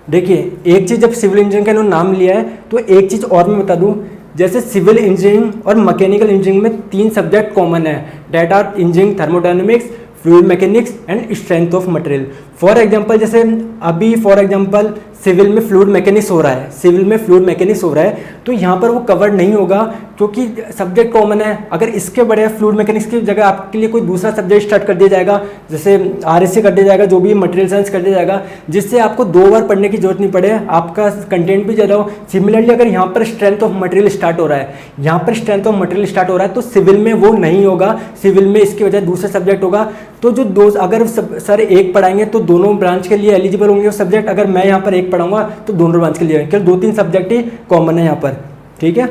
Speaker 1: देखिए एक चीज़, जब सिविल इंजीनियरिंग का नाम लिया है तो एक चीज़ और मैं बता दूं, जैसे सिविल इंजीनियरिंग और मैकेनिकल इंजीनियरिंग में 3 सब्जेक्ट कॉमन है, that are engineering, thermodynamics, fluid mechanics and strength of material. For example जैसे अभी फॉर एग्जांपल सिविल में फ्लूइड मैकेनिक्स हो रहा है, सिविल में फ्लूइड मैकेनिक्स हो रहा है, तो यहाँ पर वो कवर नहीं होगा क्योंकि सब्जेक्ट कॉमन है। अगर इसके बड़े फ्लूइड मैकेनिक्स की जगह आपके लिए कोई दूसरा सब्जेक्ट स्टार्ट कर दिया जाएगा, जैसे RAC कर दिया जाएगा, जो भी मटेरियल साइंस कर दिया जाएगा, जिससे आपको 2 बार पढ़ने की जरूरत नहीं पड़े, आपका कंटेंट भी ज़्यादा हो। सिमिलरली अगर यहाँ पर स्ट्रेंथ ऑफ मटेरियल स्टार्ट हो रहा है, यहाँ पर स्ट्रेंथ ऑफ मटेरियल स्टार्ट हो रहा है, तो सिविल में वो नहीं होगा, सिविल में इसकी वजह दूसरा सब्जेक्ट होगा। तो जो दो, अगर सर एक पढ़ाएंगे तो दोनों ब्रांच के लिए एलिजिबल होंगे वो सब्जेक्ट, अगर मैं यहाँ पर एक पढ़ाऊंगा तो दोनों ब्रांच के लिए, केवल 2-3 सब्जेक्ट ही कॉमन है यहाँ पर, ठीक है।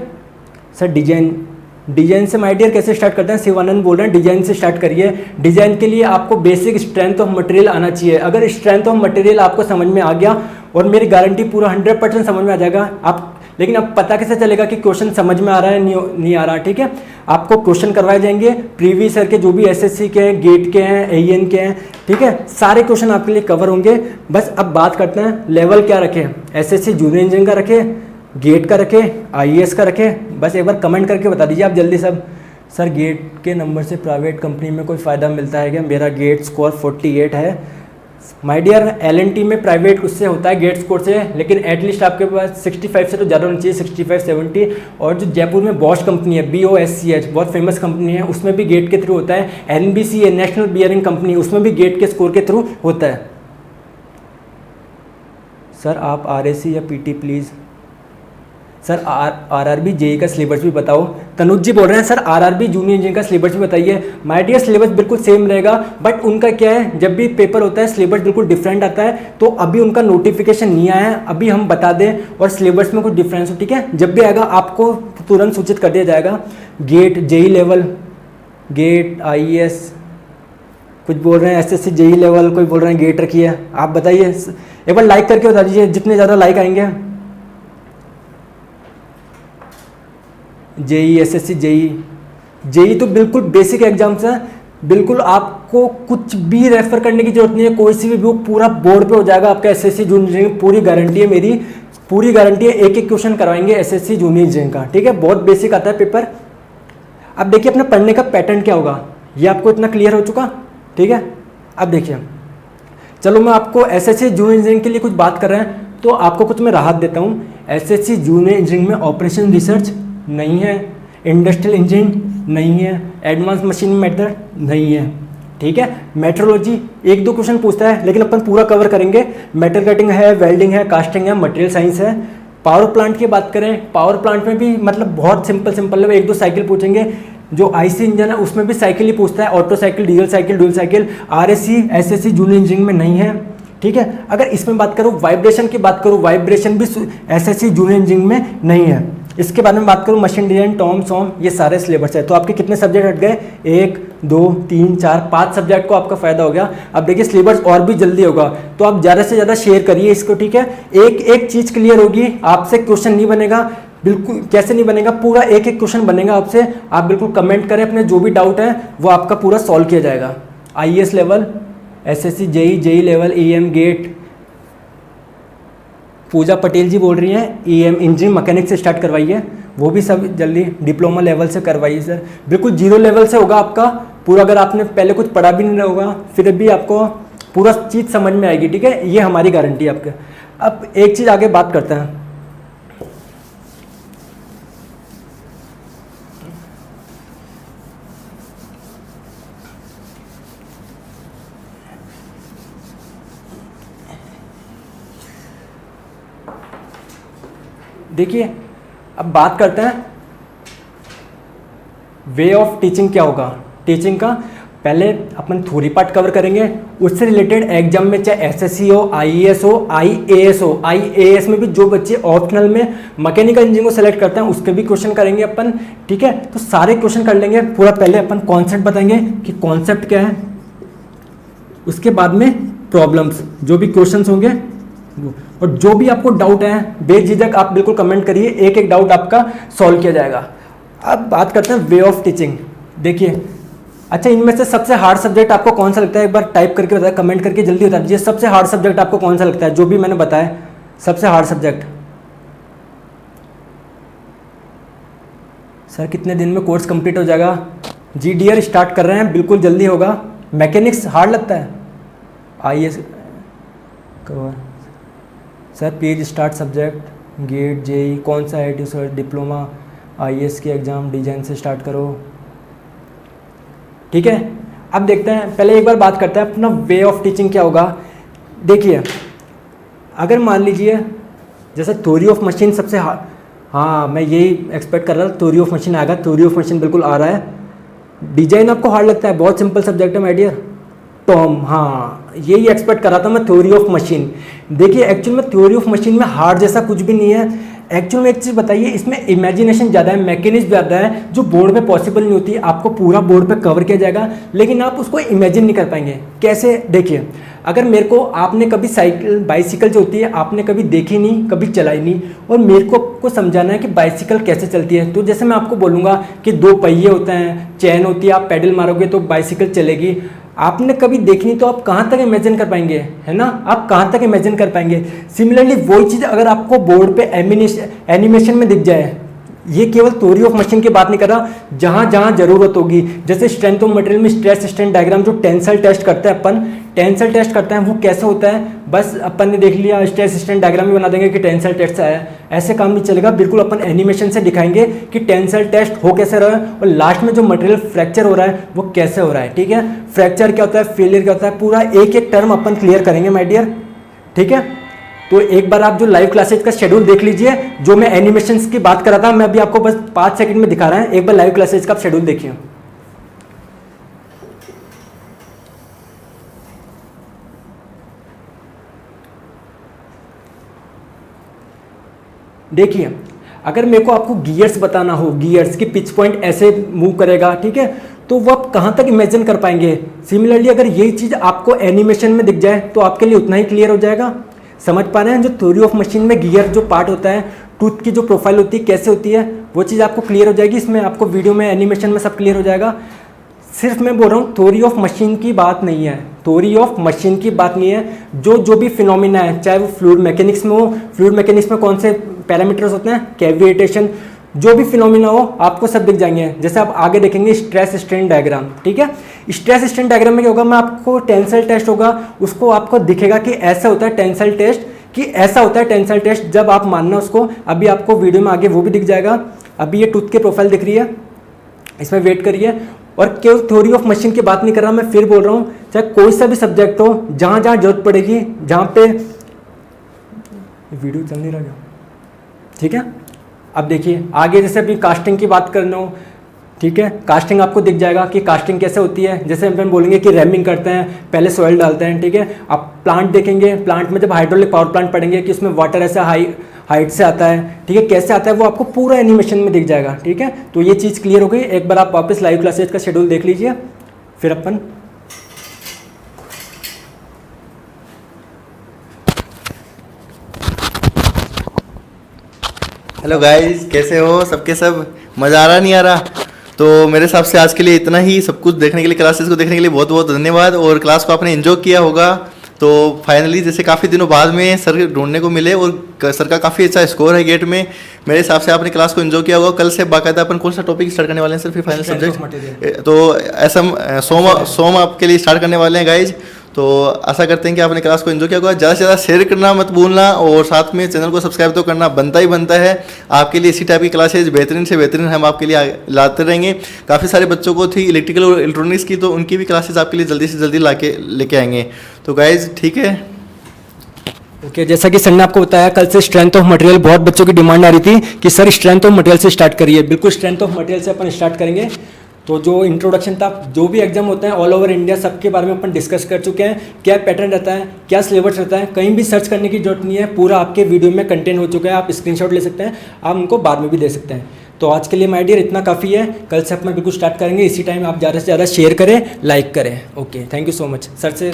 Speaker 1: सर डिजाइन से माय डियर कैसे स्टार्ट करते हैं? शिवानंद बोल रहे हैं डिजाइन से स्टार्ट करिए। डिजाइन के लिए आपको बेसिक स्ट्रेंथ ऑफ मटेरियल आना चाहिए। अगर स्ट्रेंथ ऑफ मटेरियल आपको समझ में आ गया, और मेरी गारंटी पूरा 100% समझ में आ जाएगा आप, लेकिन अब पता कैसे चलेगा कि क्वेश्चन समझ में आ रहा है नहीं आ रहा, ठीक है। आपको क्वेश्चन करवाए जाएंगे प्रीवियस ईयर के, जो भी SSC के हैं, गेट के हैं, AEN के हैं, ठीक है, सारे क्वेश्चन आपके लिए कवर होंगे। बस अब बात करते हैं लेवल क्या रखें, SSC जूनियर इंजीनियरिंग का रखें, गेट का रखें, IAS का रखें? बस एक बार कमेंट करके बता दीजिए आप जल्दी सब। सर गेट के नंबर से प्राइवेट कंपनी में कोई फ़ायदा मिलता है क्या? मेरा गेट स्कोर 48 है माय डियर। L&T में प्राइवेट उससे होता है गेट स्कोर से, लेकिन एटलीस्ट आपके पास 65 से तो ज़्यादा होना चाहिए, 65-70। और जो जयपुर में बॉश कंपनी है, BOSCH, बहुत फेमस कंपनी है, उसमें भी गेट के थ्रू होता है। NBC है, नेशनल बियरिंग कंपनी, उसमें भी गेट के स्कोर के थ्रू होता है। सर आप RAC या PT please. Sir RRB JEE का सिलेबस भी बताओ। तनुज जी बोल रहे हैं सर RRB जूनियर इंजीनियरिंग का सिलेबस भी बताइए। माय डियर सिलेबस बिल्कुल सेम रहेगा, बट उनका क्या है, जब भी पेपर होता है सिलेबस बिल्कुल डिफरेंट आता है। तो अभी उनका नोटिफिकेशन नहीं आया है, अभी हम बता दें और सिलेबस में कुछ डिफरेंस हो, ठीक है। जब भी आएगा आपको तुरंत सूचित कर दिया जाएगा। GATE JEE level, GATE IAS, कुछ बोल रहे हैं SSC JEE लेवल, कोई बोल रहे हैं गेट रखिए। आप बताइए, एक बार लाइक करके बता दीजिए, जितने ज़्यादा लाइक आएंगे। JEE SSC JEE तो बिल्कुल बेसिक एग्जाम्स हैं, बिल्कुल आपको कुछ भी रेफर करने की जरूरत नहीं है, कोई सी भी बुक पूरा बोर्ड पे हो जाएगा आपका SSC जूनियर इंजीनियरिंग, पूरी गारंटी है मेरी, पूरी गारंटी है। एक एक क्वेश्चन करवाएंगे SSC जूनियर इंजीनियरिंग का, ठीक है, बहुत बेसिक आता है पेपर। अब देखिए अपना पढ़ने का पैटर्न क्या होगा, ये आपको इतना क्लियर हो चुका, ठीक है। अब देखिए, चलो मैं आपको एसएससी जूनियर इंजीनियरिंग के लिए कुछ बात कर रहे हैं तो आपको कुछ मैं राहत देता हूँ। एसएससी जूनियर इंजीनियरिंग में ऑपरेशन रिसर्च नहीं है, इंडस्ट्रियल इंजीनियरिंग नहीं है, एडवांस मशीन मेथड नहीं है, ठीक है। मेट्रोलॉजी 1-2 क्वेश्चन पूछता है लेकिन अपन पूरा कवर करेंगे। मेटल कटिंग है, वेल्डिंग है, कास्टिंग है, मटेरियल साइंस है। पावर प्लांट की बात करें, पावर प्लांट में भी मतलब बहुत सिंपल है, 1-2 साइकिल पूछेंगे। जो आईसी इंजन है उसमें भी साइकिल ही पूछता है, auto cycle, diesel cycle, dual cycle. RSC SSC junior engineering में नहीं है, ठीक है। अगर इसमें बात करूँ, वाइब्रेशन की बात करूँ, वाइब्रेशन भी एसएससी जूनियर इंजीनियरिंग में नहीं है। इसके बारे में बात करूँ, मशीन डिजाइन, टॉम सॉम, ये सारे सिलेबस है। तो आपके कितने सब्जेक्ट हट गए? 1 2 3 4 5 सब्जेक्ट को आपका फायदा हो गया। अब देखिए सिलेबस और भी जल्दी होगा, तो आप ज़्यादा से ज़्यादा शेयर करिए इसको, ठीक है। एक एक चीज़ क्लियर होगी, आपसे क्वेश्चन नहीं बनेगा, बिल्कुल कैसे नहीं बनेगा, पूरा एक एक क्वेश्चन बनेगा आपसे। आप बिल्कुल कमेंट करें, अपने जो भी डाउट है वो आपका पूरा सॉल्व किया जाएगा। IAS level, SSC, JE level, EM gate. Puja Patel ji बोल रही हैं ईएम इंजीनियरिंग मैकेनिक से स्टार्ट करवाइए, वो भी सब जल्दी डिप्लोमा लेवल से करवाइए सर। बिल्कुल 0 लेवल से होगा आपका पूरा, अगर आपने पहले कुछ पढ़ा भी नहीं होगा फिर भी आपको पूरा चीज़ समझ में आएगी, ठीक है। ये हमारी गारंटी है आपके। अब एक चीज़ आगे बात करते हैं। देखिए अब बात करते हैं वे ऑफ टीचिंग क्या होगा। टीचिंग का पहले अपन थ्योरी पार्ट कवर करेंगे, उससे रिलेटेड एग्जाम में चाहे एसएससी हो, आईएएस हो, आईएएस हो, आईएएस में भी जो बच्चे ऑप्शनल में मैकेनिकल इंजीनियरिंग को सेलेक्ट करते हैं उसके भी क्वेश्चन करेंगे अपन, ठीक है। तो सारे क्वेश्चन कर लेंगे पूरा। पहले अपन कॉन्सेप्ट बताएंगे कि कॉन्सेप्ट क्या है, उसके बाद में प्रॉब्लम्स, जो भी क्वेश्चंस होंगे, और जो भी आपको डाउट है बेझिझक आप बिल्कुल कमेंट करिए, एक एक डाउट आपका सॉल्व किया जाएगा। अब बात करते हैं वे ऑफ टीचिंग। देखिए अच्छा, इनमें से सबसे हार्ड सब्जेक्ट आपको कौन सा लगता है? एक बार टाइप करके बताया, कमेंट करके जल्दी बता दीजिए। सबसे हार्ड सब्जेक्ट आपको कौन सा लगता है? जो भी मैंने बताया सबसे हार्ड सब्जेक्ट। सर कितने दिन में कोर्स कंप्लीट हो जाएगा? जीडीआर स्टार्ट कर रहे हैं, बिल्कुल जल्दी होगा। मैकेनिक्स हार्ड लगता है? IAS cover sir, page start subject, GATE, JE, कौन सा है सर? डिप्लोमा, आईएएस के एग्ज़ाम, डिजाइन से स्टार्ट करो, ठीक है। अब देखते हैं, पहले एक बार बात करते हैं अपना वे ऑफ टीचिंग क्या होगा। देखिए अगर मान लीजिए जैसे थ्योरी ऑफ मशीन सबसे हाँ मैं यही एक्सपेक्ट कर रहा था, थ्योरी ऑफ मशीन आएगा, थ्योरी ऑफ मशीन बिल्कुल आ रहा है। डिजाइन आपको हार्ड लगता है? बहुत सिंपल सब्जेक्ट है माय डियर। टॉम, हाँ यही एक्सपेक्ट कर रहा था मैं, थ्योरी ऑफ मशीन। देखिए एक्चुअल में थ्योरी ऑफ मशीन में हार्ड जैसा कुछ भी नहीं है। एक्चुअल में एक चीज़ बताइए, इसमें इमेजिनेशन ज़्यादा है, मैकेनिज्म ज़्यादा है, जो बोर्ड पे पॉसिबल नहीं होती। आपको पूरा बोर्ड पे कवर किया जाएगा लेकिन आप उसको इमेजिन नहीं कर पाएंगे। कैसे? देखिए अगर मेरे को, आपने कभी साइकिल, बाइसिकल जो होती है आपने कभी देखी नहीं, कभी चलाई नहीं, और मेरे को समझाना है कि बाइसिकल कैसे चलती है, तो जैसे मैं आपको बोलूँगा कि 2 पहिए होते हैं, चैन होती है, आप पेडल मारोगे तो बाइसिकल चलेगी। आपने कभी देखनी तो आप कहाँ तक इमेजिन कर पाएंगे, है ना? आप कहाँ तक इमेजिन कर पाएंगे? सिमिलरली वही चीज़ अगर आपको बोर्ड पे एनिमेशन में दिख जाए, ये केवल थ्योरी ऑफ मशीन की बात नहीं कर रहा, जहाँ जहाँ जरूरत होगी, जैसे स्ट्रेंथ ऑफ मटेरियल में स्ट्रेस स्ट्रेन डायग्राम, जो टेंसल टेस्ट करते हैं अपन, टेंसल टेस्ट करते हैं वो कैसे होता है, बस अपन ने देख लिया स्ट्रेस स्ट्रेन डायग्राम भी बना देंगे कि टेंसल टेस्ट आया। ऐसे काम नहीं चलेगा, बिल्कुल अपन एनिमेशन से दिखाएंगे कि टेंसल टेस्ट हो कैसे रहा है, और लास्ट में जो मटेरियल फ्रैक्चर हो रहा है वो कैसे हो रहा है, ठीक है। फ्रैक्चर क्या होता है, फेलियर क्या होता है, पूरा एक एक टर्म अपन क्लियर करेंगे माय डियर, ठीक है। तो एक बार आप जो लाइव क्लासेज का शेड्यूल देख लीजिए, जो मैं एनिमेशंस की बात कर रहा था, मैं अभी आपको बस 5 सेकंड में दिखा रहा है, एक बार लाइव क्लासेज का शेड्यूल देखिए। देखिए अगर मेरे को आपको गियर्स बताना हो, गियर्स की पिच पॉइंट ऐसे मूव करेगा, ठीक है, तो वो आप कहाँ तक इमेजिन कर पाएंगे। सिमिलरली अगर यही चीज़ आपको एनिमेशन में दिख जाए तो आपके लिए उतना ही क्लियर हो जाएगा। समझ पा रहे हैं? जो थ्योरी ऑफ मशीन में गियर जो पार्ट होता है, टूथ की जो प्रोफाइल होती है कैसे होती है, वो चीज़ आपको क्लियर हो जाएगी। इसमें आपको वीडियो में, एनिमेशन में सब क्लियर हो जाएगा। सिर्फ मैं बोल रहा हूँ थ्योरी ऑफ मशीन की बात नहीं है, थ्योरी ऑफ मशीन की बात नहीं है। जो भी फिनोमिना है, चाहे वो फ्लूइड मैकेनिक्स में हो, फ्लूइड मैकेनिक्स में कौन से पैरामीटर्स होते हैं, कैविटेशन, जो भी फिनोमिना हो आपको सब दिख जाएंगे। जैसे आप आगे देखेंगे स्ट्रेस स्ट्रेन डायग्राम, ठीक है। स्ट्रेस स्ट्रेन डायग्राम में क्या होगा, मैं आपको टेंसाइल टेस्ट होगा उसको आपको दिखेगा कि ऐसा होता है टेंसाइल टेस्ट, कि ऐसा होता है टेंसाइल टेस्ट, जब आप मानना उसको। अभी आपको वीडियो में आगे वो भी दिख जाएगा। अभी ये टूथ की प्रोफाइल दिख रही है, इसमें वेट करिए। और क्यों थ्योरी ऑफ मशीन की बात नहीं कर रहा, मैं फिर बोल रहा हूँ, चाहे कोई सा भी सब्जेक्ट हो, जहाँ जहाँ जरूरत पड़ेगी, जहाँ पे वीडियो चल नहीं रहा, ठीक है। अब देखिए आगे, जैसे अभी कास्टिंग की बात करना हो, ठीक है, कास्टिंग आपको दिख जाएगा कि कास्टिंग कैसे होती है। जैसे हम बोलेंगे कि रैमिंग करते हैं, पहले सॉइल डालते हैं, ठीक है। आप प्लांट देखेंगे, प्लांट में जब हाइड्रोलिक पावर प्लांट पढ़ेंगे कि उसमें वाटर ऐसा हाइट से आता है, ठीक है, कैसे आता है वो आपको पूरा एनिमेशन में दिख जाएगा, ठीक है। तो ये चीज़ क्लियर हो गई। एक बार आप वापस लाइव क्लासेज का शेड्यूल देख लीजिए, फिर अपन
Speaker 2: हेलो गाइस, कैसे हो सबके सब? मज़ा आ रहा नहीं आ रहा? तो मेरे हिसाब से आज के लिए इतना ही। सब कुछ देखने के लिए, क्लासेस को देखने के लिए बहुत बहुत धन्यवाद। और क्लास को आपने एंजॉय किया होगा। तो फाइनली जैसे काफ़ी दिनों बाद में सर ढूंढने को मिले और सर का काफ़ी अच्छा स्कोर है गेट में। मेरे हिसाब से आपने क्लास को एंजॉय किया होगा। कल से बाकायदा अपन कौन सा टॉपिक स्टार्ट करने वाले हैं सर, फिर फाइनल सब्जेक्ट? तो ऐसा सोम आपके लिए स्टार्ट करने वाले हैं गाइज। तो आशा करते हैं कि आपने क्लास को एंजॉय किया होगा। ज़्यादा से ज़्यादा शेयर करना मत भूलना, और साथ में चैनल को सब्सक्राइब तो करना बनता ही बनता है। आपके लिए इसी टाइप की क्लासेज बेहतरीन से बेहतरीन हम आपके लिए लाते रहेंगे। काफ़ी सारे बच्चों को थी इलेक्ट्रिकल और इलेक्ट्रॉनिक्स की, तो उनकी भी क्लासेज आपके लिए जल्दी से जल्दी लेके आएंगे। तो गाइज ठीक है,
Speaker 1: ओके जैसा कि सर ने आपको बताया, कल से स्ट्रेंथ ऑफ मटेरियल बहुत बच्चों की डिमांड आ रही थी कि सर स्ट्रेंथ ऑफ मटेरियल से स्टार्ट करिए। बिल्कुल स्ट्रेंथ ऑफ मटेरियल से अपन स्टार्ट करेंगे। तो जो इंट्रोडक्शन था, जो भी एग्जाम होता है ऑल ओवर इंडिया, सबके बारे में अपन डिस्कस कर चुके हैं। क्या पैटर्न रहता है, क्या सिलेबस रहता है, कहीं भी सर्च करने की जरूरत नहीं है, पूरा आपके वीडियो में कंटेंट हो चुका है। आप स्क्रीनशॉट ले सकते हैं, आप उनको बाद में भी दे सकते हैं। तो आज के लिए माय डियर इतना काफ़ी है। कल से अपन बिल्कुल स्टार्ट करेंगे इसी टाइम। आप ज़्यादा से ज़्यादा शेयर करें, लाइक करें। Okay, thank you so much sir से।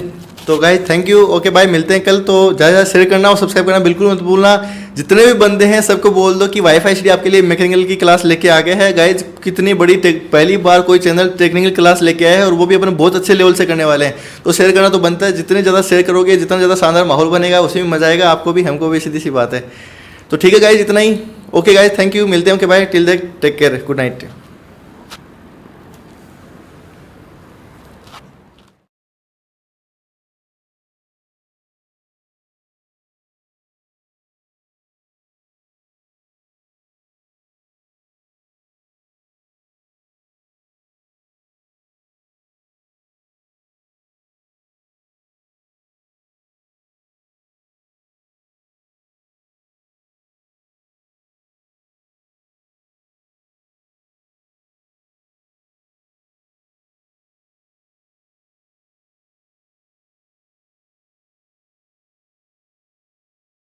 Speaker 2: तो guys thank you. Okay bye, मिलते हैं कल। तो ज़्यादा ज़्यादा शेयर करना और सब्सक्राइब करना बिल्कुल मत भूलना। जितने भी बंदे हैं सबको बोल दो कि वाईफाई स्टडी आपके लिए मैकेनिकल की क्लास लेके आ गया है। गाइज कितनी बड़ी पहली बार कोई चैनल टेक्निकल क्लास लेके आया है, और वो भी अपने बहुत अच्छे लेवल से करने वाले हैं। तो शेयर करना तो बनता है। जितने ज़्यादा शेयर करोगे, जितना ज़्यादा शानदार माहौल बनेगा, उसमें मजा आएगा आपको भी, हमको भी। सीधी सी बात है। तो ठीक है गाइज, इतना ही। Okay guys, thank you. मिलते हैं। Okay bye, till then take care, good night.